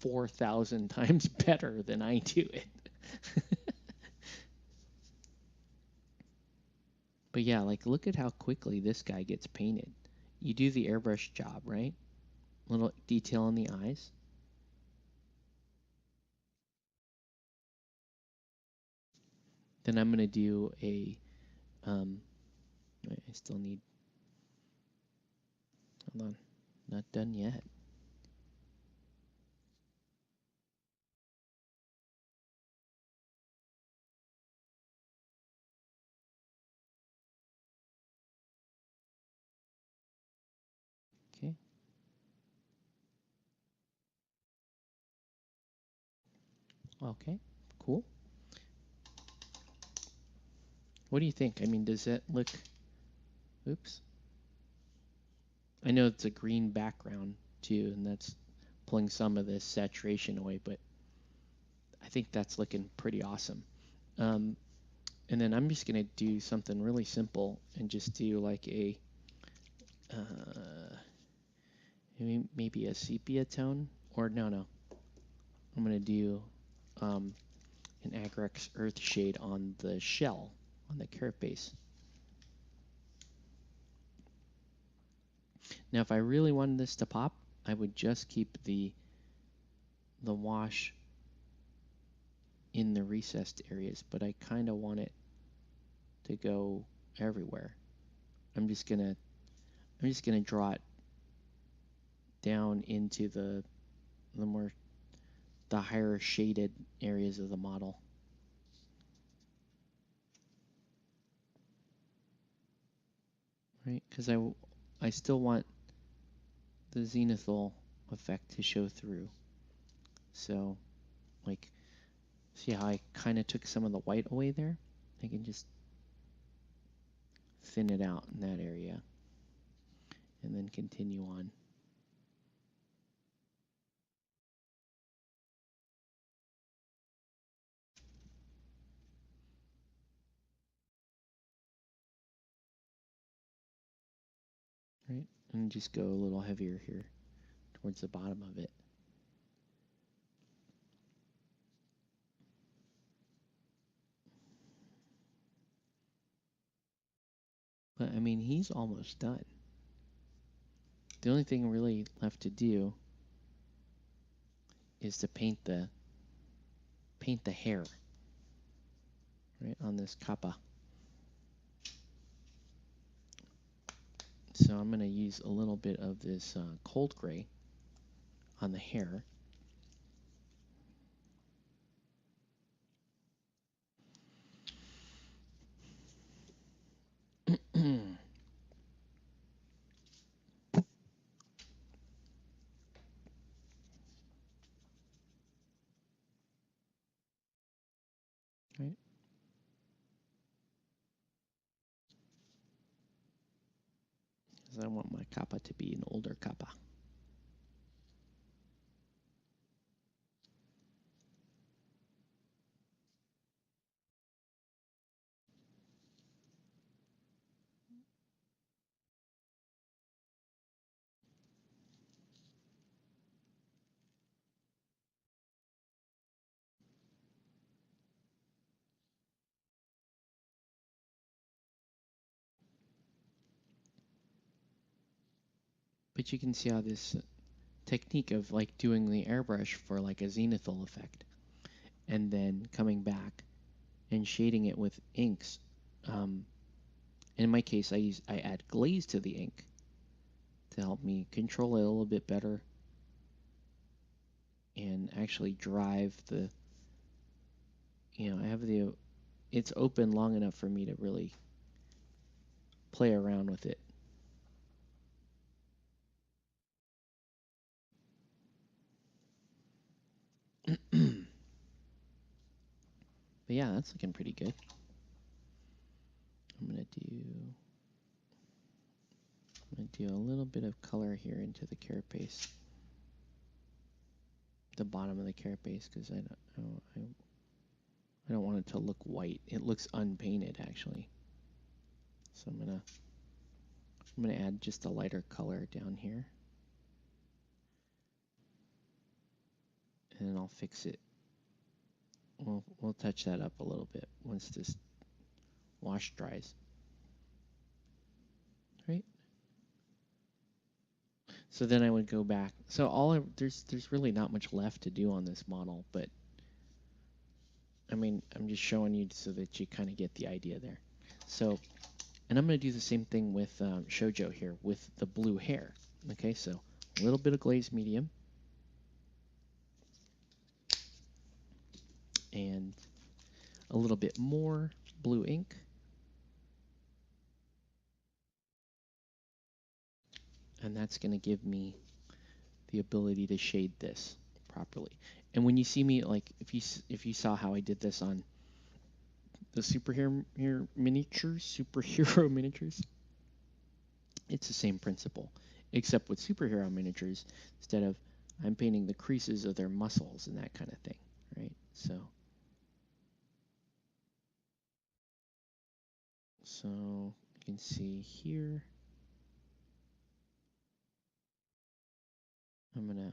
4,000 times better than I do it. But yeah, like look at how quickly this guy gets painted. You do the airbrush job, right? Little detail in the eyes. Then I'm going to do a, I still need, hold on, not done yet. Okay. Okay, cool. What do you think? I mean, does that look, oops. I know it's a green background too, and that's pulling some of this saturation away, but I think that's looking pretty awesome. And then I'm just going to do something really simple and just do like a, maybe a sepia tone, or no, I'm going to do an Agrex Earth shade on the shell, on the carapace. Now, if I really wanted this to pop, I would just keep the wash in the recessed areas, but I kind of want it to go everywhere. I'm just gonna draw it down into the higher shaded areas of the model. Right, because I still want the zenithal effect to show through. So, like, see how I kind of took some of the white away there? I can just thin it out in that area and then continue on. Right, and just go a little heavier here towards the bottom of it. But I mean, he's almost done. The only thing really left to do is to paint the hair, right, on this kappa. So I'm going to use a little bit of this cold gray on the hair. because I want my kappa to be an older kappa. But you can see how this technique of like doing the airbrush for like a zenithal effect and then coming back and shading it with inks. In my case, I add glaze to the ink to help me control it a little bit better and actually drive the, I have it's open long enough for me to really play around with it. But yeah, that's looking pretty good. I'm gonna do a little bit of color here into the carapace, the bottom of the carapace, because I don't want it to look white. It looks unpainted actually. So I'm gonna add just a lighter color down here, and then I'll fix it. We'll touch that up a little bit once this wash dries. Right. So then I would go back. So there's really not much left to do on this model, but I mean, I'm just showing you so that you kind of get the idea there. So, and I'm going to do the same thing with Shoujo here with the blue hair. Okay, so a little bit of glaze medium. And a little bit more blue ink. And that's going to give me the ability to shade this properly. And when you see me, like, if you saw how I did this on the superhero miniatures, it's the same principle, except with superhero miniatures, instead of I'm painting the creases of their muscles and that kind of thing, right? So you can see here, I'm gonna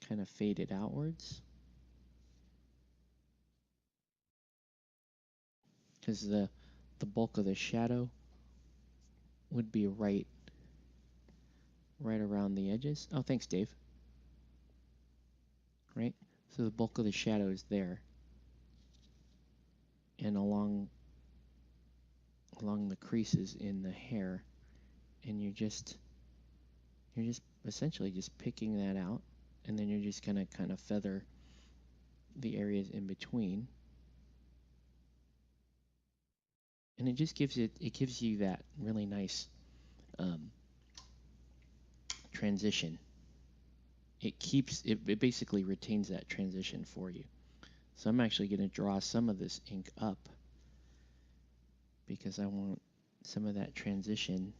kind of fade it outwards, because the bulk of the shadow would be right around the edges. Oh, thanks, Dave. Right? So the bulk of the shadow is there. And along the creases in the hair, and you're just essentially just picking that out, and then you're just gonna kind of feather the areas in between. And it just gives you that really nice transition. It basically retains that transition for you. So I'm actually going to draw some of this ink up because I want some of that transition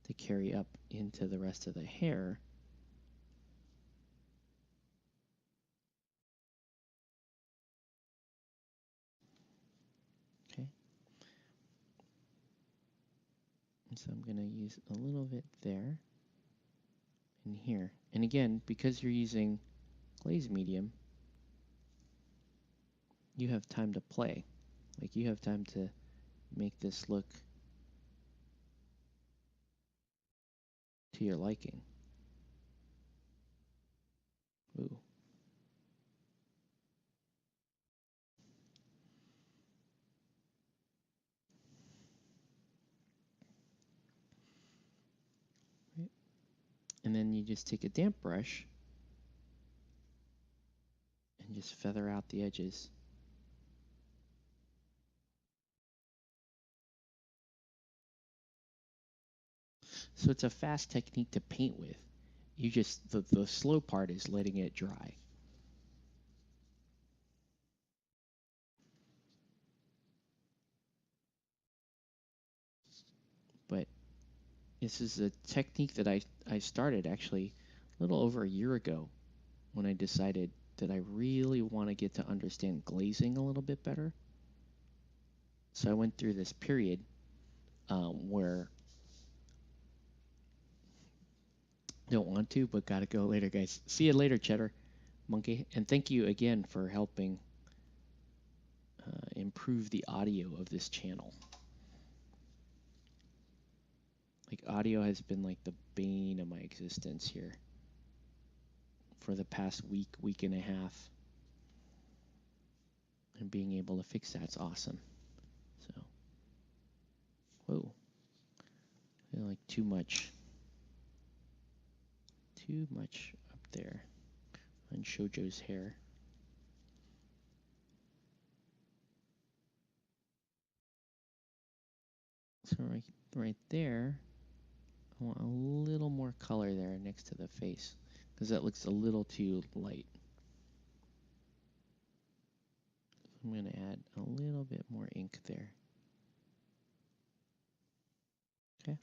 to carry up into the rest of the hair. Okay. And so I'm going to use a little bit there and here. And again, because you're using glaze medium, you have time to play. Like, you have time to make this look to your liking. Ooh. Right. And then you just take a damp brush and just feather out the edges. So it's a fast technique to paint with. You just, the slow part is letting it dry. This is a technique that I started actually a little over a year ago when I decided that I really want to get to understand glazing a little bit better. So I went through this period where don't want to, but gotta go later, guys. See you later, Cheddar Monkey. And thank you again for helping improve the audio of this channel. Like, audio has been like the bane of my existence here for the past week and a half. And being able to fix that's awesome. So, whoa. I feel like too much up there on Shoujo's hair. So right there, I want a little more color there next to the face, because that looks a little too light. I'm going to add a little bit more ink there. Okay.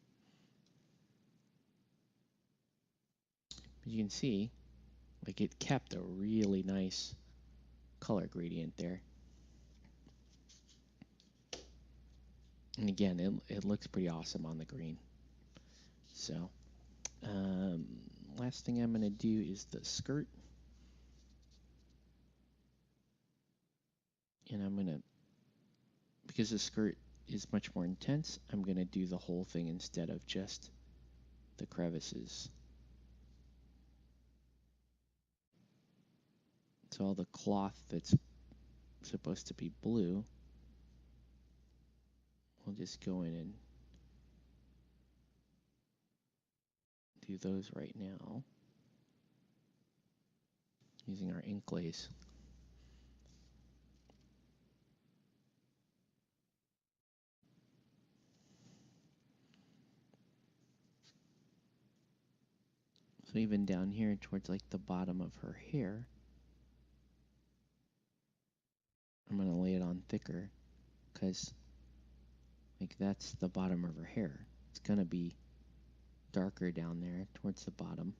But you can see, like, it kept a really nice color gradient there. And again, it looks pretty awesome on the green. So, last thing I'm going to do is the skirt. And I'm going to, because the skirt is much more intense, I'm going to do the whole thing instead of just the crevices. So all the cloth that's supposed to be blue, we'll just go in and do those right now using our ink glaze. So even down here towards like the bottom of her hair, I'm going to lay it on thicker because like that's the bottom of her hair. It's going to be darker down there towards the bottom.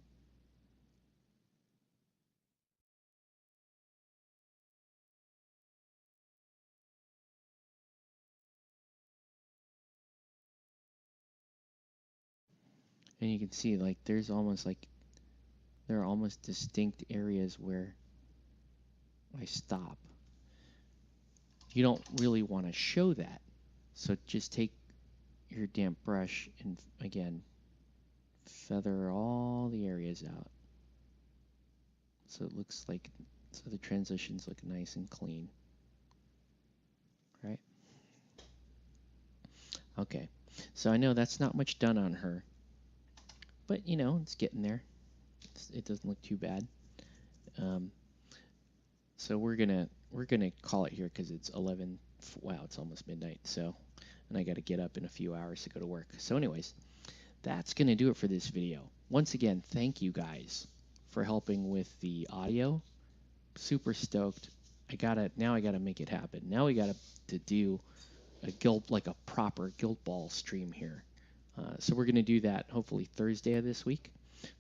And you can see like there's almost like there are almost distinct areas where I stop. You don't really want to show that. So just take your damp brush and again feather all the areas out. So it looks like, so the transitions look nice and clean. Right? Okay. So I know that's not much done on her. But you know, it's getting there. It doesn't look too bad. So we're gonna call it here because it's 11. Wow, it's almost midnight. So, and I got to get up in a few hours to go to work. So, anyways, that's gonna do it for this video. Once again, thank you guys for helping with the audio. Super stoked. Now I gotta make it happen. Now we gotta do a proper Guild Ball stream here. So we're gonna do that hopefully Thursday of this week.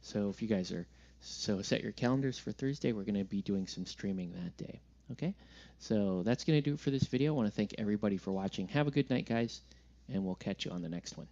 So if you guys are, so set your calendars for Thursday. We're going to be doing some streaming that day. Okay, so that's going to do it for this video. I want to thank everybody for watching. Have a good night, guys, and we'll catch you on the next one.